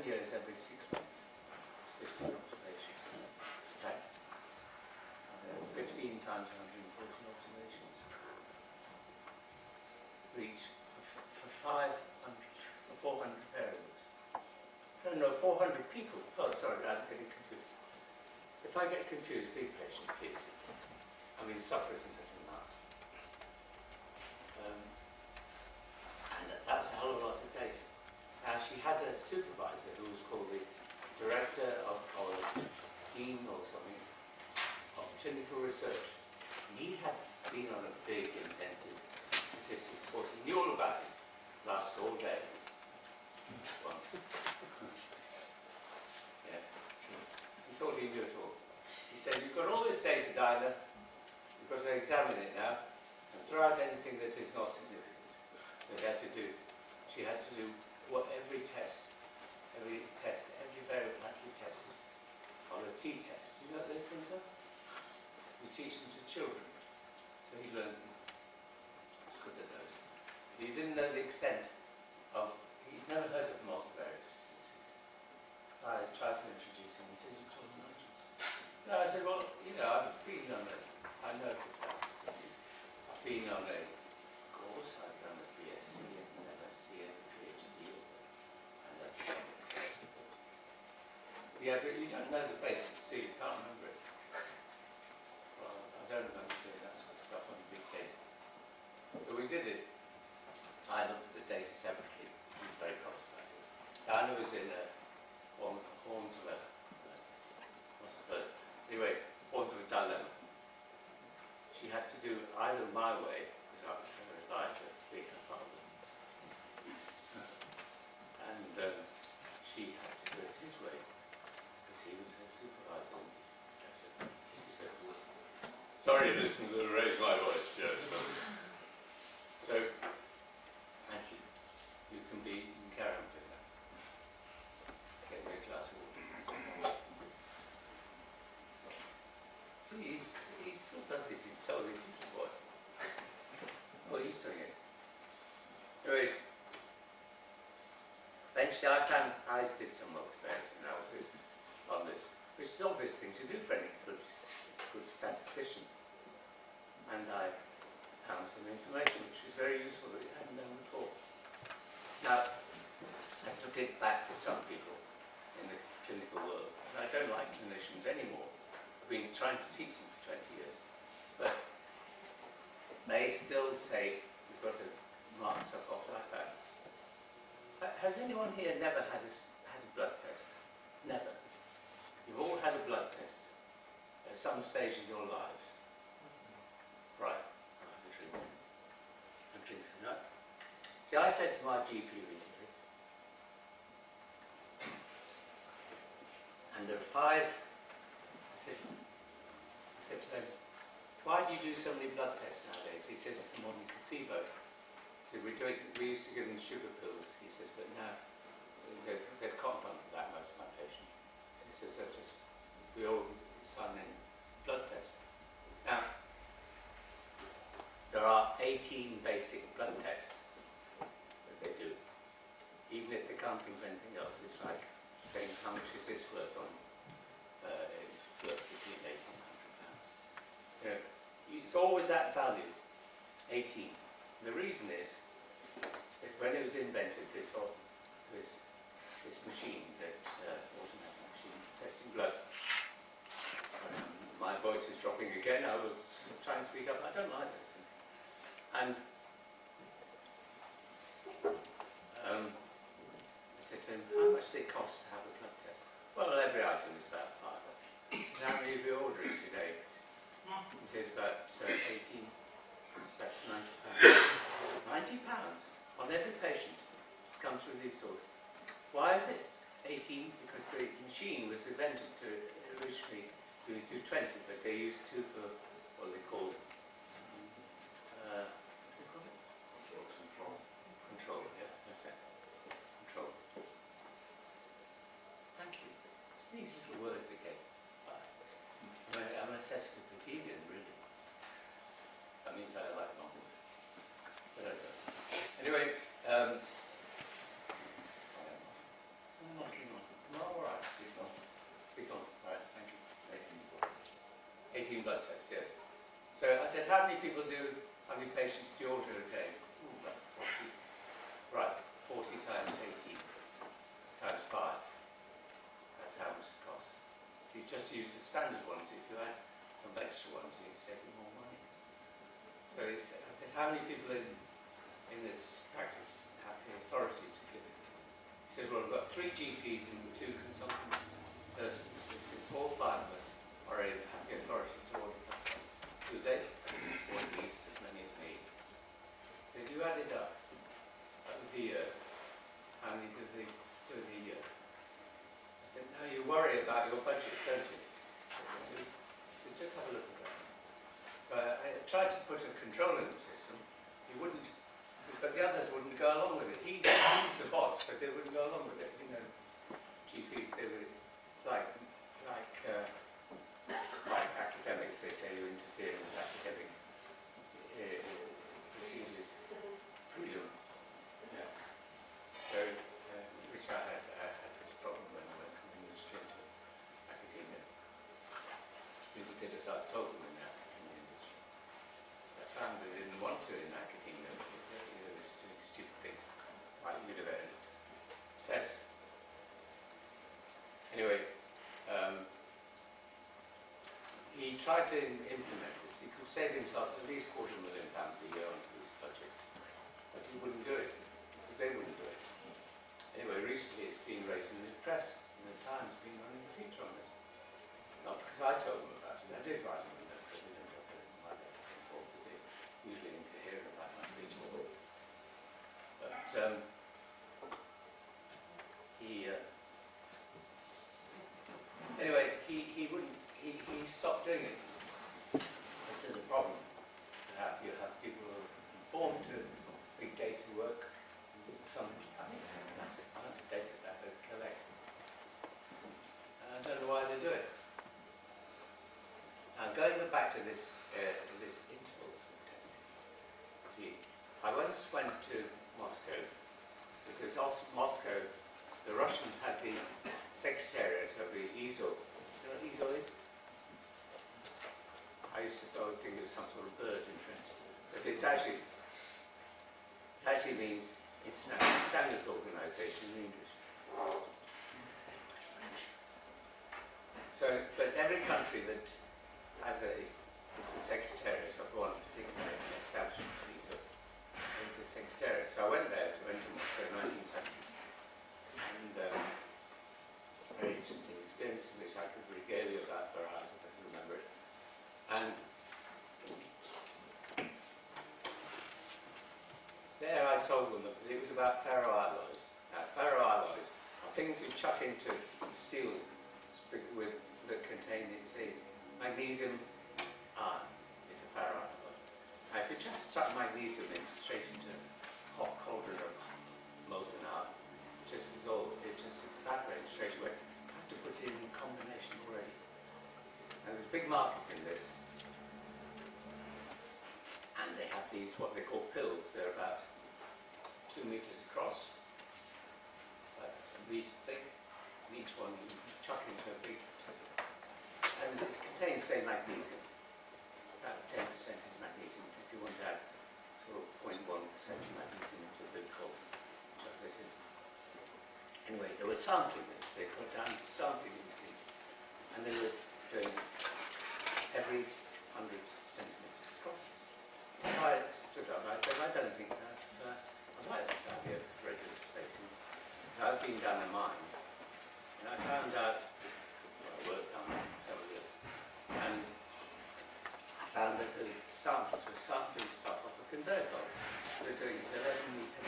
years every 6 months. It's 15 observations. Okay? And then 15 times 140 observations. For each, for 400 variables. No, 400 people. Oh, sorry, I'm getting confused. If I get confused, be patient, please. I mean, suffer isn't such a mark. And that's a hell of a lot of data. Now, she had a supervisor who was called the director or dean or something of clinical research. And he had been on a big intensive statistics course. He knew all about it. Lasted all day. Once. Yeah. He thought he knew it all. He said, you've got all this data, Dinah. You've got to examine it now and throw out anything that is not significant. So she had to do every variable had to be tested on a t-test. You know what those things are? We teach them to children. So he learned them. He was good at those. But he didn't know the extent of, he'd never heard of multivariate statistics. I tried to introduce him, he says, you're talking nonsense. No, I said, well, I've been on I know about statistics. I've been on a course, I've done a BSc and an MSc and a PhD. And that's yeah, but you don't know the basics, do you? You can't remember it. Well, I don't remember doing that sort of stuff on big data. So we did it. I looked at the data separately. It was very cost effective. Diana was in horns of a anyway, horns of a dilemma. She had to do either my way, because I was her advisor, being her father, and she had to do it his way, because he was her supervisor. She said, sorry, listen to raise my voice, yes. So, thank you. You can carry on doing that. Get me a glass of water. See, he still does this. He's told his little boy. Oh, he's doing it. Anyway, eventually I did some multivariate analysis on this, which is an obvious thing to do for any good statistician. And I found some information which was very useful that we hadn't known before. Now, I took it back to some people in the clinical world. And I don't like clinicians anymore. I've been trying to teach them for 20 years. But they still say, you've got to mark stuff off like that. Has anyone here never had a blood test? Never. You've all had a blood test at some stage in your lives. Right. I'm drinking, no? See, I said to my GP recently, and there are 5, I said to them, why do you do so many blood tests nowadays? He says it's the modern placebo. So we used to give them sugar pills, he says, but now they've compounded that, most of my patients. So he says we all sign in blood tests. Now, there are 18 basic blood tests that they do. Even if they can't think of anything else, it's like saying how much is this worth on it's worth between 80 and £100. It's always that value, 18. The reason is that when it was invented, this machine, that automatic machine testing blood. Sorry, my voice is dropping again. I was trying to speak up. I don't like this. And I said to him, how much does it cost to have a blood test? Well, every item is about £5. How many of you ordering today? He said about 18. That's £90. £90 on every patient that's come through these doors. Why is it 18? Because the machine was invented to originally do 20, but they used 2 for what they call control, yeah, that's it. Control. Thank you. It's these little words again. I'm an sesquipedalian, really. That means I like nothing. But I don't. Anyway, sorry, I'm not drinking on. No, all right, keep on. Keep on. All right, thank you. 18 blood tests, yes. So I said, how many patients do you order a day? Ooh, about 40. Right, 40 times 18 times 5. That's how much it costs. If you just use the standard ones, if you add some extra ones, you can save more money. So I said, how many people in this practice have the authority to give it? He said, well, we've got 3 GPs and 2 consultant persons. He says, all 5 of us have the authority to order blood tests. Do they? Or at least tried to put a control in the system. He wouldn't, but the others wouldn't go along with it. He's the boss, but they wouldn't go along with it. You know, GPs, they were like academics. They say you interfere with academic procedures, freedom. Yeah. So, which I had this problem when I went from industry to academia. People did as I told them in the industry. I found they didn't want to in academia. They were doing stupid things, like university tests. Anyway, he tried to implement this. He could save himself at least £250,000 a year onto his budget, but he wouldn't do it because they wouldn't do it. Anyway, recently it's been raised in the press, and the Times has been running a feature on this. Not because I told them about it. I did write them a note, but they didn't look at it in my letters because they're usually incoherent about my speech. But anyway, he wouldn't. He stopped doing it. This is a problem to have. You have people who are informed to big data work. Some, I think, some massive amount of data that they collect. And I don't know why they do it. Now, going back to this intervals testing. See, I once went to Moscow because Moscow, the Russians had the secretariat of the ESO. You know what ESO is? I used to think it was some sort of bird in French, but it actually means International Standards Organization in English. So, but every country that has is the secretariat of one particular establishment, is the secretariat. So I went to Moscow in 1970, and very interesting experience, which I could regale you about for hours if I can remember it. And there I told them that it was about ferroalloys. Now, ferroalloys are things you chuck into steel that contain its magnesium iron is a ferroalloy. Now, if you just chuck magnesium straight into a hot cauldron of molten iron, it just evaporates straight away. You have to put it in combination already. And there's a big market in this. And they have these, what they call pills. They're about 2 meters across, about a meter thick. And each one you chuck into a big tip. And it contains, say, magnesium. About 10% is magnesium. If you want to add sort of 0.1% of magnesium into a big coal, chuck this in. Anyway, they were sampling this. They got down to sampling these things. And they were doing every 100 centimeters across. So I stood up and I said, I don't think that I like this idea of regular spacing. So I've been down a mine, and I found out, I worked down there for several years, and I found that the samples were sampling stuff off a conveyor belt. They were doing it 11 meters.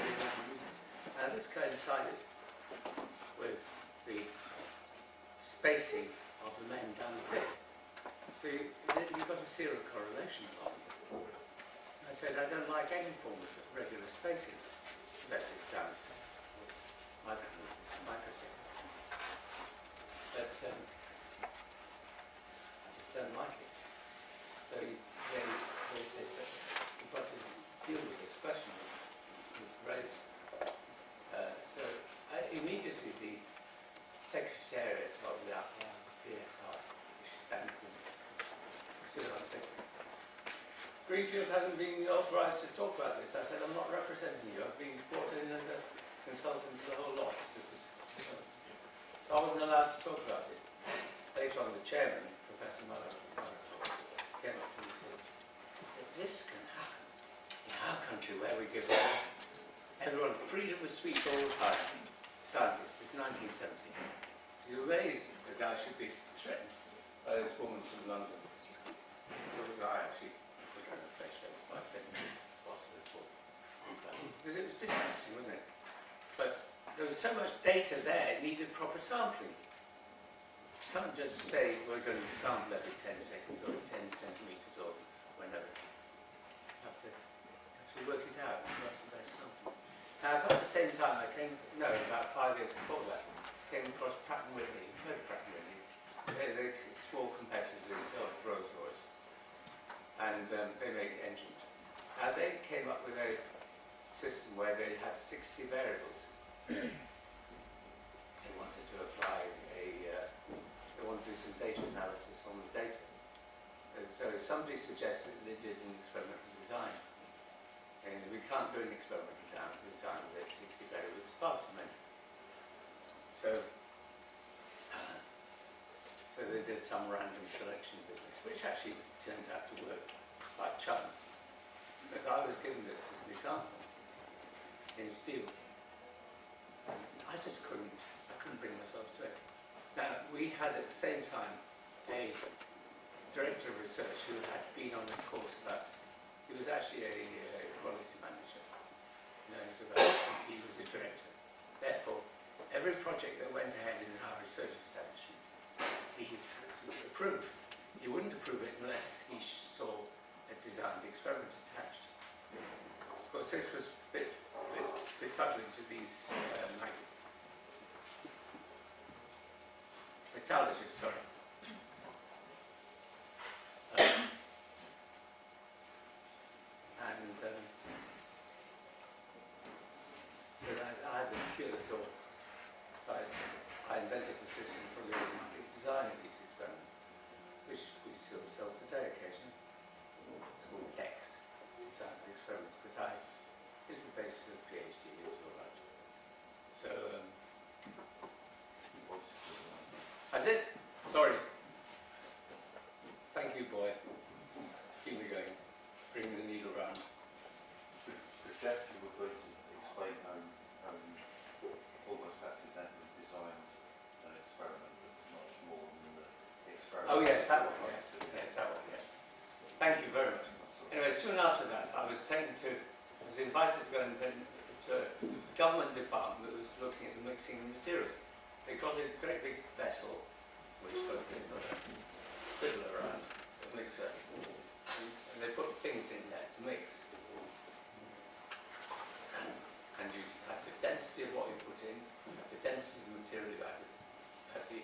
Now this coincided with the spacing of the men down the pit. So you've got a serial correlation along it. I said, I don't like any form of regular spacing, unless it's down to microseconds. But I just don't like it. So they said that you've got to deal with this question you've raised. So immediately the secretariat of the PSI, which stands in Greenfield hasn't been authorised to talk about this. I said, I'm not representing you. I've been brought in as a consultant for the whole lot. So I wasn't allowed to talk about it. Later on, the chairman, Professor Muller, came up to me and said, this can happen in our country where we give everyone freedom of speech all the time. Scientists, it's 1970. You raised as I should be threatened by this woman from London. So was I actually put her in a place by saying possible report. Because it was disgusting, wasn't it? But there was so much data there, it needed proper sampling. You can't just say we're going to sample every 10 seconds or 10 centimetres or whenever. they make engines. Now they came up with a system where they had 60 variables. They wanted to apply they wanted to do some data analysis on the data. And so somebody suggested they did an experimental design. And we can't do an experimental design with 60 variables, it's far too many. So they did some random selection business, which actually turned out to work by chance. But I was given this as an example in steel. I just couldn't bring myself to it. Now, we had at the same time a director of research who had been on a course about, he was actually a quality manager. He was a director. Therefore, every project that went ahead in our research establishment, he had to approve. He wouldn't approve it unless he saw a designed experiment attached. Of course, this was a bit befuddling to these metallurgists, sorry. So I had this pure thought. I invented the system for the automatic design of these experiments, which we still sell today occasionally. It's called X, design of experiments, but it's the basis of the PhD, it's all right. So, that's it. Sorry. Thank you, boy. Keep me going. Bring the needle round. So Geoff, you were going to explain how almost accidentally designed an experiment that's much more than the experiment. Oh yes, that one. Yes, yes, that one. Yes. Thank you very much. Anyway, soon after that, I was invited to go and to a government department that was looking at the mixing of materials. They got a great big vessel, which got a bit of a fiddle around, a mixer, and they put things in there to mix. And you had the density of what you put in, the density of the material you had the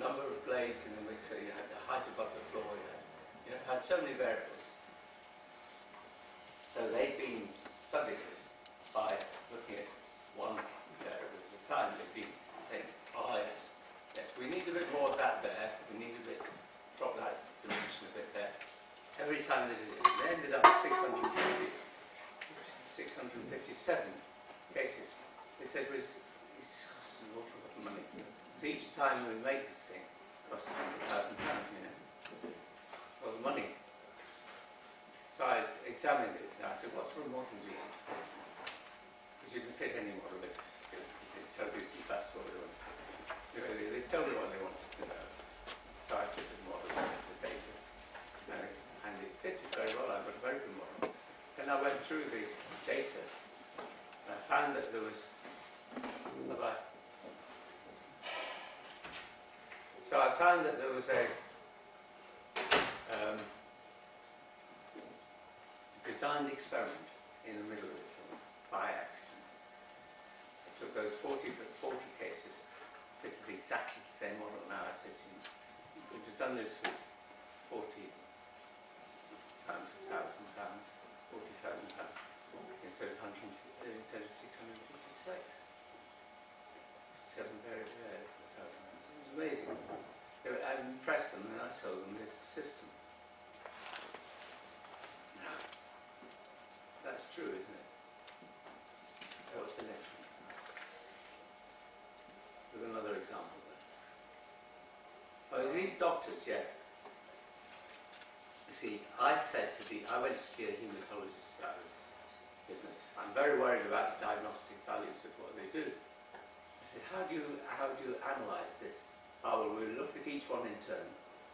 number of blades in the mixer, you had the height above the floor, you had so many variables. So they've been studying this by looking at one variable at a time. They've been saying, oh yes, we need a bit more of that there, we need a bit, drop that dimension a bit there. Every time they did it, they ended up with 657 cases. They said it's costs an awful lot of money. So each time we make this thing, it costs £100,000, well, the money. So I examined it and I said, what sort of model do you want? Because you can fit any model if they tell you that sort of one. They told me what they wanted to know. So I fitted the model with the data. And it fitted very well. I got a very good model. Then I went through the data and I found that there was a designed experiment in the middle of it by accident. I took those 40 cases, fitted exactly the same model. Now I said to him, you could have done this with 40 times £1,000, £40,000 instead of 656. 7 very rare, £1,000. It was amazing. I impressed them and I sold them this system. Now, that's true, isn't it? What's the next one? With another example there. Oh, these doctors, yeah. You see, I went to see a hematologist about this business. I'm very worried about the diagnostic values of what they do. I said, how do you analyse this? Oh, well, we'll look at each one in turn,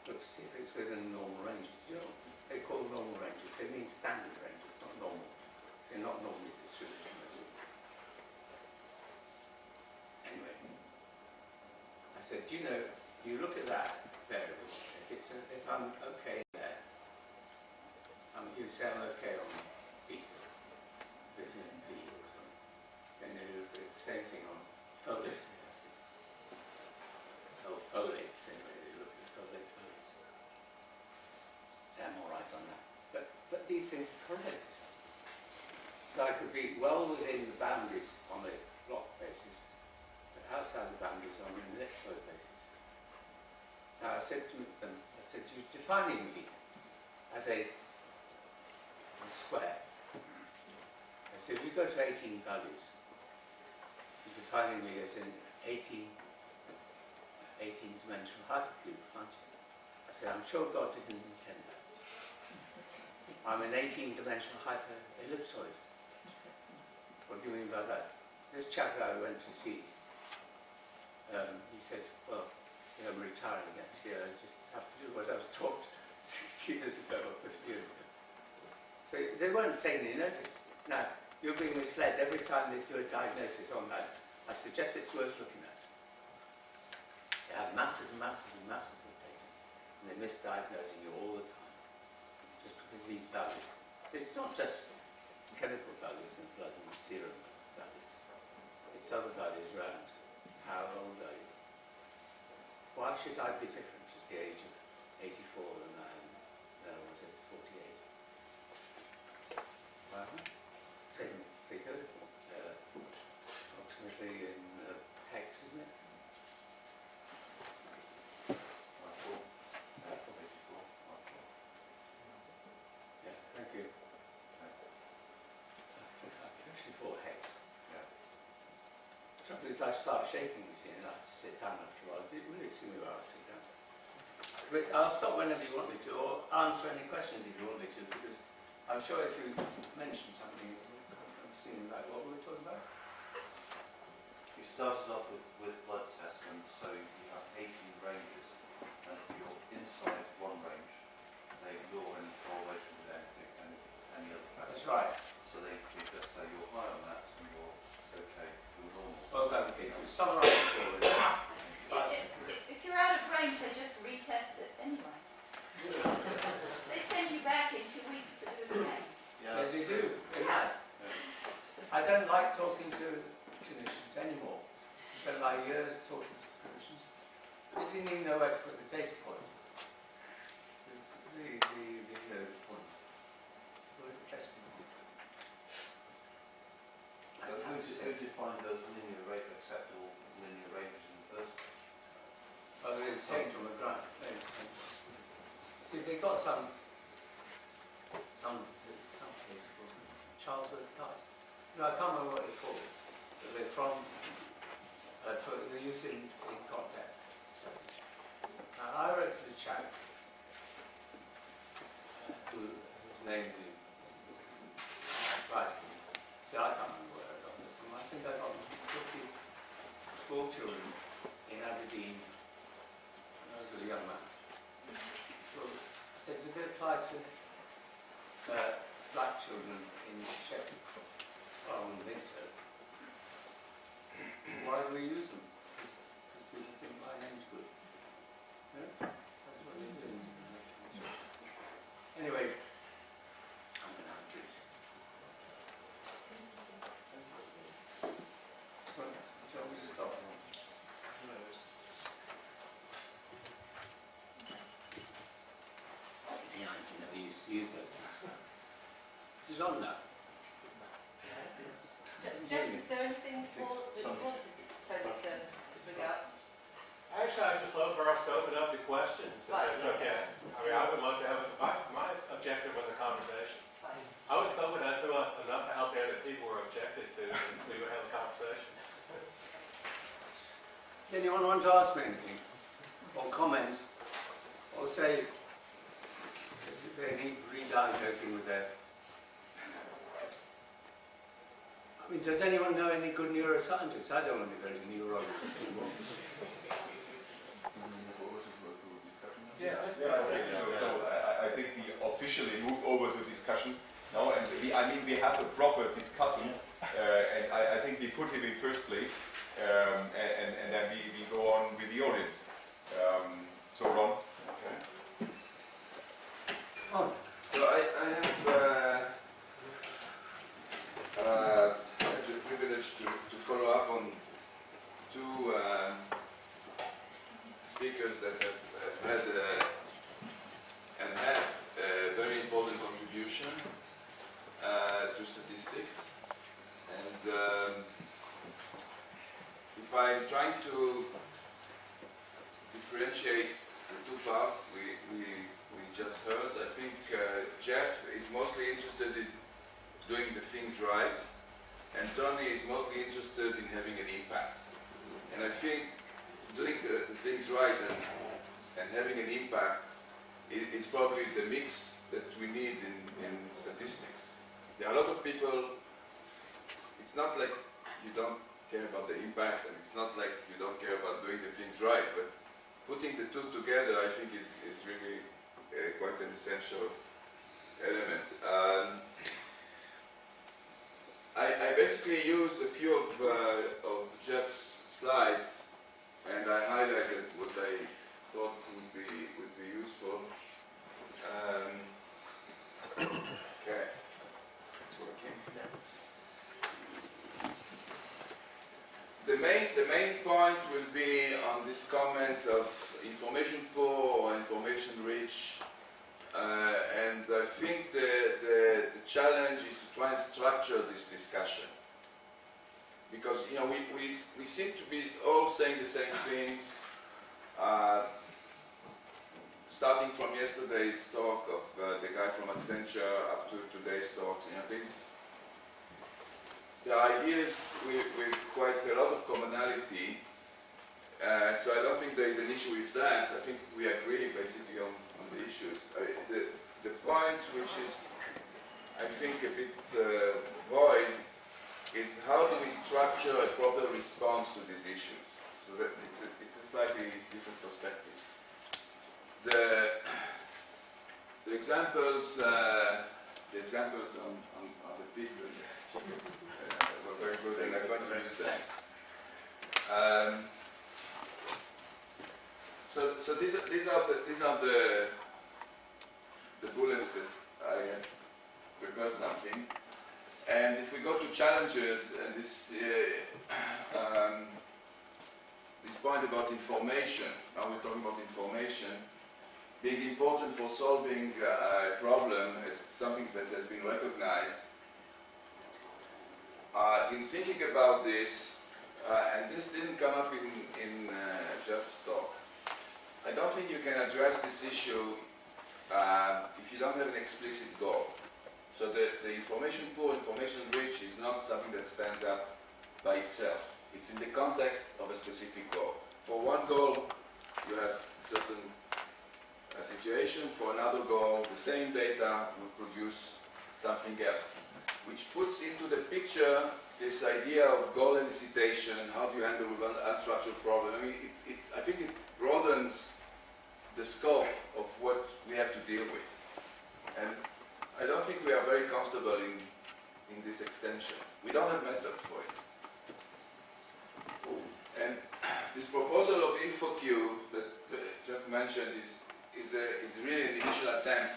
look to see if it's within normal ranges. You know, they call normal ranges. They mean standard ranges, not normal. So they're not normally distributed. Anyway, I said, do you know, you look at that variable. If I'm okay there, you say I'm okay on beta, vitamin B or something. Then you look at the same thing on folate acid. Oh, folates, anyway, you look at folate. So I'm all right on that. But these correlated. So I could be well within the boundaries on a block basis, but outside the boundaries on an ellipsoid basis. Now I said to them, you're defining me as a square. I said, if you go to 18 values, you're defining me as an 18-dimensional hypercube, aren't you? I said, I'm sure God didn't intend that. I'm an 18-dimensional hyper-ellipsoid. What do you mean by that? This chap I went to see, he said, well, see, I'm retiring actually, I just have to do what I was taught 60 years ago or 50 years ago. So they weren't taking any notice. Now, you're being misled every time they do a diagnosis on that. I suggest it's worth looking at. They have masses and masses and masses of data, and they're misdiagnosing you all the time, just because of these values. It's not just chemical values in blood and serum values. It's other values around. How old are you? Why should I be different at the age of 84 and was it 48? Well, same figure, approximately in hex, isn't it? Yeah, thank you. 54 hex. Yeah. The trouble is I start shaking, you see, and I have to sit down after a while. It really suits me where I sit down. But I'll stop whenever you want me to, or answer any questions if you want me to, because I'm sure if you mention something, I'm seeing like what we were talking about. We started off with blood tests, and so you have 18 ranges, and if you're inside one range, they ignore any correlation with anything, any other factor. That's right. So they just say you're high on that, and you're okay, you're normal. Well, okay, summarise it for me. If you're out of range, they just retest it anyway. They send you back in 2 weeks to do it again. Yes, they do. They have. I don't like talking to clinicians anymore. I spent my years talking to clinicians. They didn't even know where to put the data point. The point. The testing point. So who defined those acceptable linear ranges in the first place? Oh, they take from a grant. See, they got some place called childhood class. No, I can't remember what they're called. But they're from, they're used in contact. Now, I wrote to the chap whose name we right. See, I can't remember where I got this from. I think I got 50 school children in Aberdeen when I was a young man. So I said, did they apply to black children in Sheffield? I wouldn't think so. Why do we use them? Because people think my name's good. Yeah? That's what they do. Anyway, I'm going to have a drink. Shall we stop? Yeah, I never used to use those things. Is it on now? Geoff, is there anything more that you wanted Tony to bring up? Actually, I'd just love for us to open up to questions, if Right. that's okay. I mean, I would love to have, my objective was a conversation. Fine. I was hoping I threw enough out there that people were objected to, and we would have a conversation. Does anyone want to ask me anything? Or comment? Or say they need re-diagnosing with their... I mean, does anyone know any good neuroscientists? I don't want to be very neurologist anymore. Yeah, I think we officially move over to discussion now, and we have a proper discussion, and I think we put him in first place, and then we go on with the audience. So Ron. Okay. So I have the privilege to follow up on two speakers that have had and have a very important contribution analytics. And if I'm trying to differentiate the two paths we just heard, I think Geoff is mostly interested in doing the things right, and Tony is mostly interested in having an impact. And I think doing the things right and having an impact is probably the mix that we need in statistics. There are a lot of people, it's not like you don't care about the impact, and it's not like you don't care about doing the things right, but putting the two together, I think, is really quite an essential element. I basically used a few of Geoff's slides, and I highlighted what I thought would be useful. Okay, it's working. The main point will be on this comment of information poor or information rich, and I think the challenge is to try and structure this discussion, because we seem to be all saying the same things. Starting from yesterday's talk of the guy from Accenture up to today's talks, the ideas with quite a lot of commonality, so I don't think there is an issue with that. I think we agree basically on the issues. The point which is, I think, a bit void is how do we structure a proper response to these issues, so that it's a slightly different perspective. The examples on the pigs were very good, and I'm going to use that. So these are the bullets that I have prepared something. And if we go to challenges, and this point about information, now we're talking about information being important for solving a problem as something that has been recognized. In thinking about this, and this didn't come up in Geoff's talk, I don't think you can address this issue if you don't have an explicit goal. So the information poor, information rich is not something that stands up by itself. It's in the context of a specific goal. For one goal, you have certain situation. For another goal, the same data will produce something else, which puts into the picture this idea of goal elicitation. How do you handle with an unstructured problem? I mean, I think it broadens the scope of what we have to deal with. And I don't think we are very comfortable in this extension. We don't have methods for it. And this proposal of InfoQ that Geoff mentioned is really an initial attempt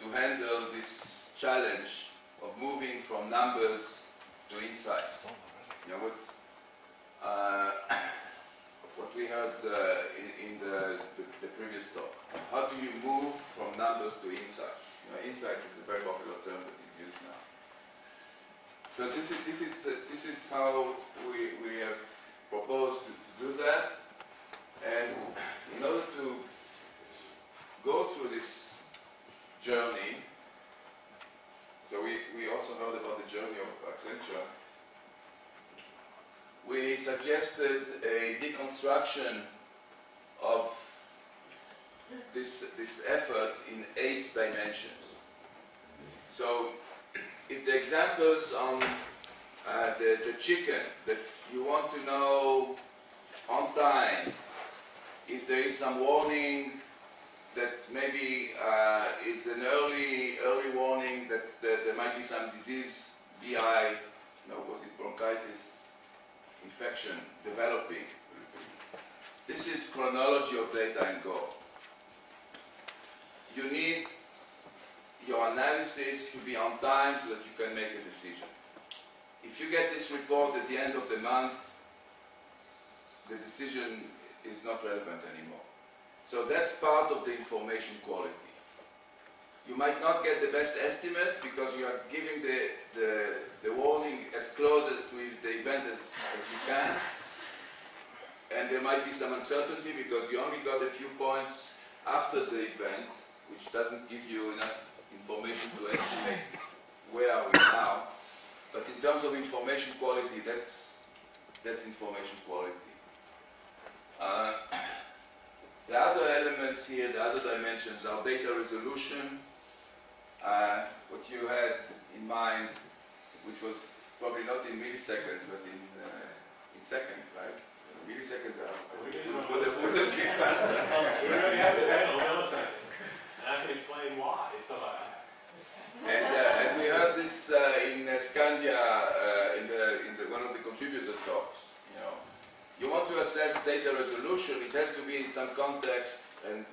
to handle this challenge of moving from numbers to insights. What we heard in the previous talk. How do you move from numbers to insights? Insights is a very popular term that is used now. So this is how we have proposed to do that. And in order to go through this journey, so we also heard about the journey of Accenture. We suggested a deconstruction of this effort in 8 dimensions. So if the examples on the chicken, that you want to know on time, if there is some warning that maybe is an early warning that there might be some disease, BI, was it bronchitis infection developing. This is chronology of data and goal. You need your analysis to be on time so that you can make a decision. If you get this report at the end of the month, the decision is not relevant anymore. So that's part of the information quality. You might not get the best estimate because you are giving the might be some uncertainty because you only got a few points after the event, which doesn't give you enough information to estimate where are we now. But in terms of information quality, that's information quality. The other elements here, the other dimensions are data resolution. What you had in mind, which was probably not in milliseconds, but in seconds, right? Milliseconds would have been faster. We already have to handle milliseconds, and I can explain why. So and we heard this in Scandia in one of the contributor talks. You want to assess data resolution, it has to be in some context, and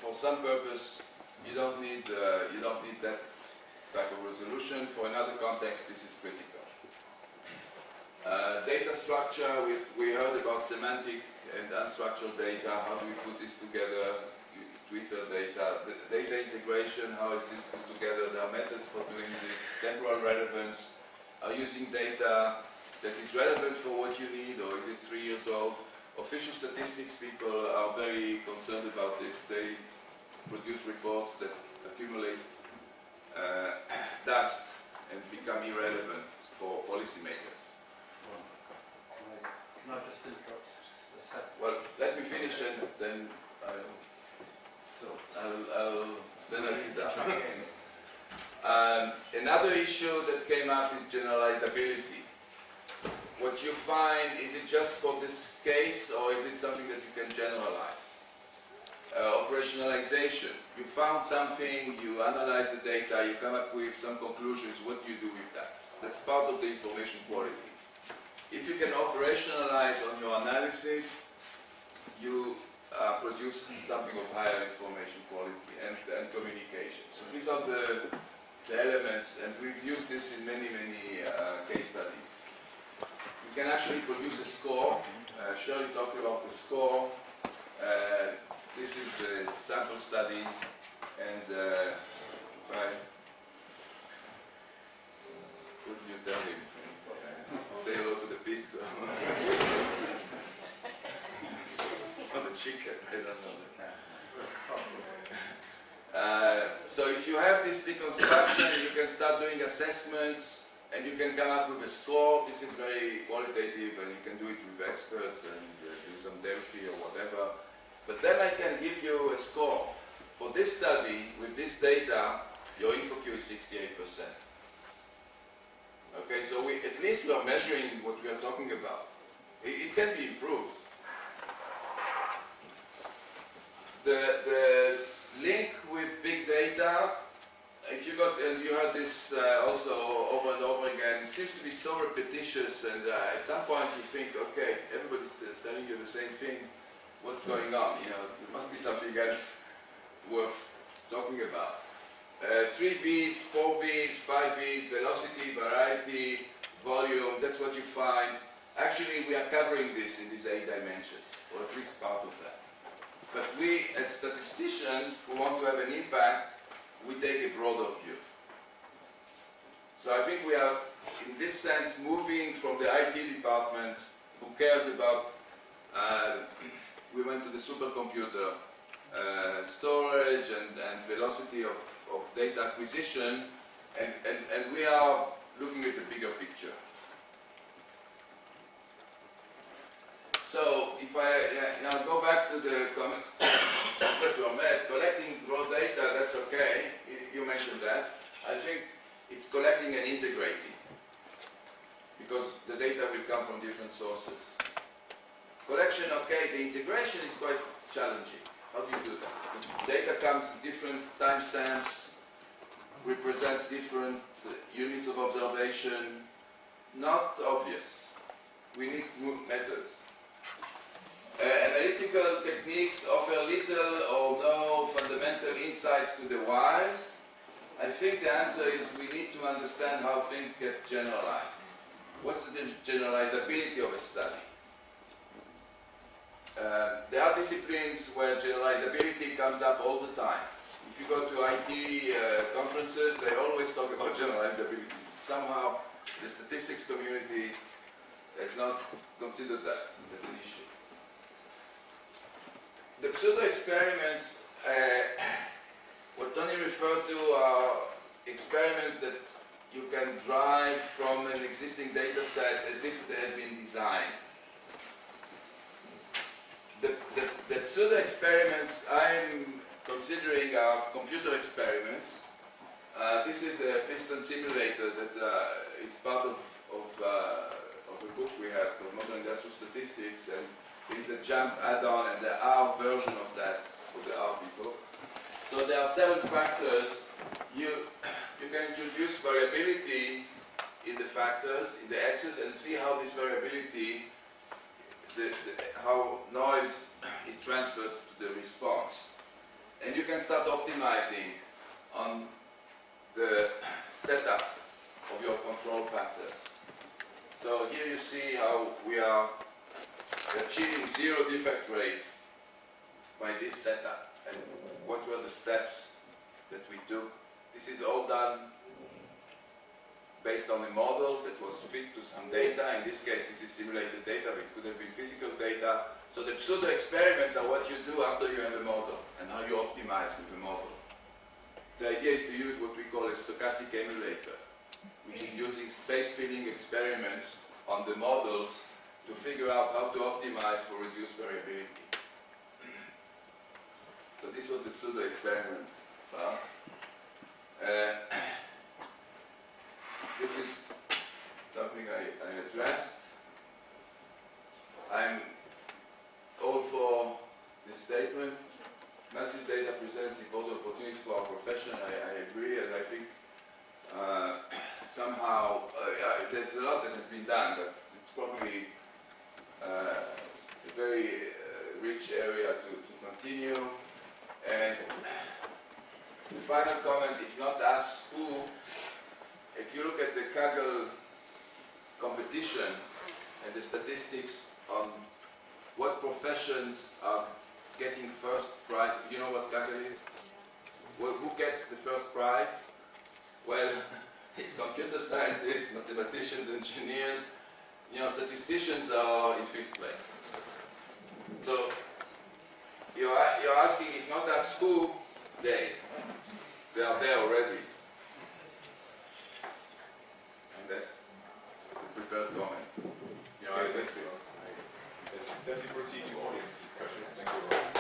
for some purpose, you don't need that type of resolution. For another context, this is critical. Data structure, we heard about semantic and unstructured data. How do we put this together? Twitter data, the data integration, how is this put together? There are methods for doing this. Temporal relevance, are using data that is relevant for what you need, or is it 3 years old? Official statistics people are very concerned about this. They produce reports that accumulate dust and become irrelevant for policymakers. Can I just interrupt a second? Well, let me finish and then I'll sit down. Another issue that came up is generalizability. What you find, is it just for this case, or is it something that you can generalize? Operationalization. You found something, you analyze the data, you come up with some conclusions, what do you do with that? That's part of the information quality. If you can operationalize on your analysis, you produce something of higher information quality and communication. So these are the elements, and we've used this in many case studies. You can actually produce a score. Shirley talked about the score. This is the sample study, and what do you tell him? Say hello to the pigs. Or the chicken, I don't know. So if you have this deconstruction, you can start doing assessments, and you can come up with a score. This is very qualitative, and you can do it with experts and do some Delphi or whatever. But then I can give you a score. For this study, with this data, your InfoQ is 68%. Okay, so at least we are measuring what we are talking about. It can be improved. The link with big data, if you got, and you heard this also over and over again, it seems to be so repetitious, and at some point you think, okay, everybody's telling you the same thing, what's going on? There must be something else worth talking about. 3 V's, 4 V's, 5 V's, velocity, variety, volume, that's what you find. Actually, we are covering this in these 8 dimensions, or at least part of that. But we, as statisticians who want to have an impact, we take a broader view. So I think we are, in this sense, moving from the IT department, who cares about, we went to the supercomputer, storage and velocity of data acquisition, and we are looking at the bigger picture. So if I now go back to the comments to Ahmed, collecting raw data, that's okay. You mentioned that. I think it's collecting and integrating, because the data will come from different sources. Collection, okay. The integration is quite challenging. How do you do that? The data comes different timestamps, represents different units of observation. Not obvious. We need methods. Analytical techniques offer little or no fundamental insights to the whys. I think the answer is we need to understand how things get generalized. What's the generalizability of a study? There are disciplines where generalizability comes up all the time. If you go to IT conferences, they always talk about generalizability. Somehow, the statistics community has not considered that as an issue. the pseudo experiments, what Tony referred to are experiments that you can drive from an existing data set as if they had been designed. The pseudo experiments I'm considering are computer experiments. This is a piston simulator that is part of a book we have called Modern Industrial Statistics, and it is a JAMP add-on and the R version of that for the R people. So there are 7 factors. You can introduce variability in the factors, in the X's, and see how this variability, how noise is transferred to the response. And you can start optimizing on the setup of your control factors. So here you see how we are achieving 0 defect rate by this setup, and what were the steps that we took. This is all done based on a model that was fit to some data. In this case, this is simulated data, but it could have been physical data. So the pseudo experiments are what you do after you have a model and how you optimize with the model. The idea is to use what we call a stochastic emulator, which is using space filling experiments on the models to figure out how to optimize for reduced variability. So this was the pseudo experiment part. This is something I addressed. I'm all for this statement. Massive data presents important opportunities for our profession. I agree, and I think somehow there's a lot that has been done, but it's probably a very rich area to continue. And the final comment, if not us, who? If you look at the Kaggle competition and the statistics on what professions are getting first prize, you know what Kaggle is? Well, who gets the first prize? Well, it's computer scientists, mathematicians, engineers. You know, statisticians are in 5th place. So you're asking, if not us, who? They are there already. And that's the prepared comments. Yeah, that's it. Then we proceed to audience discussion. Thank you.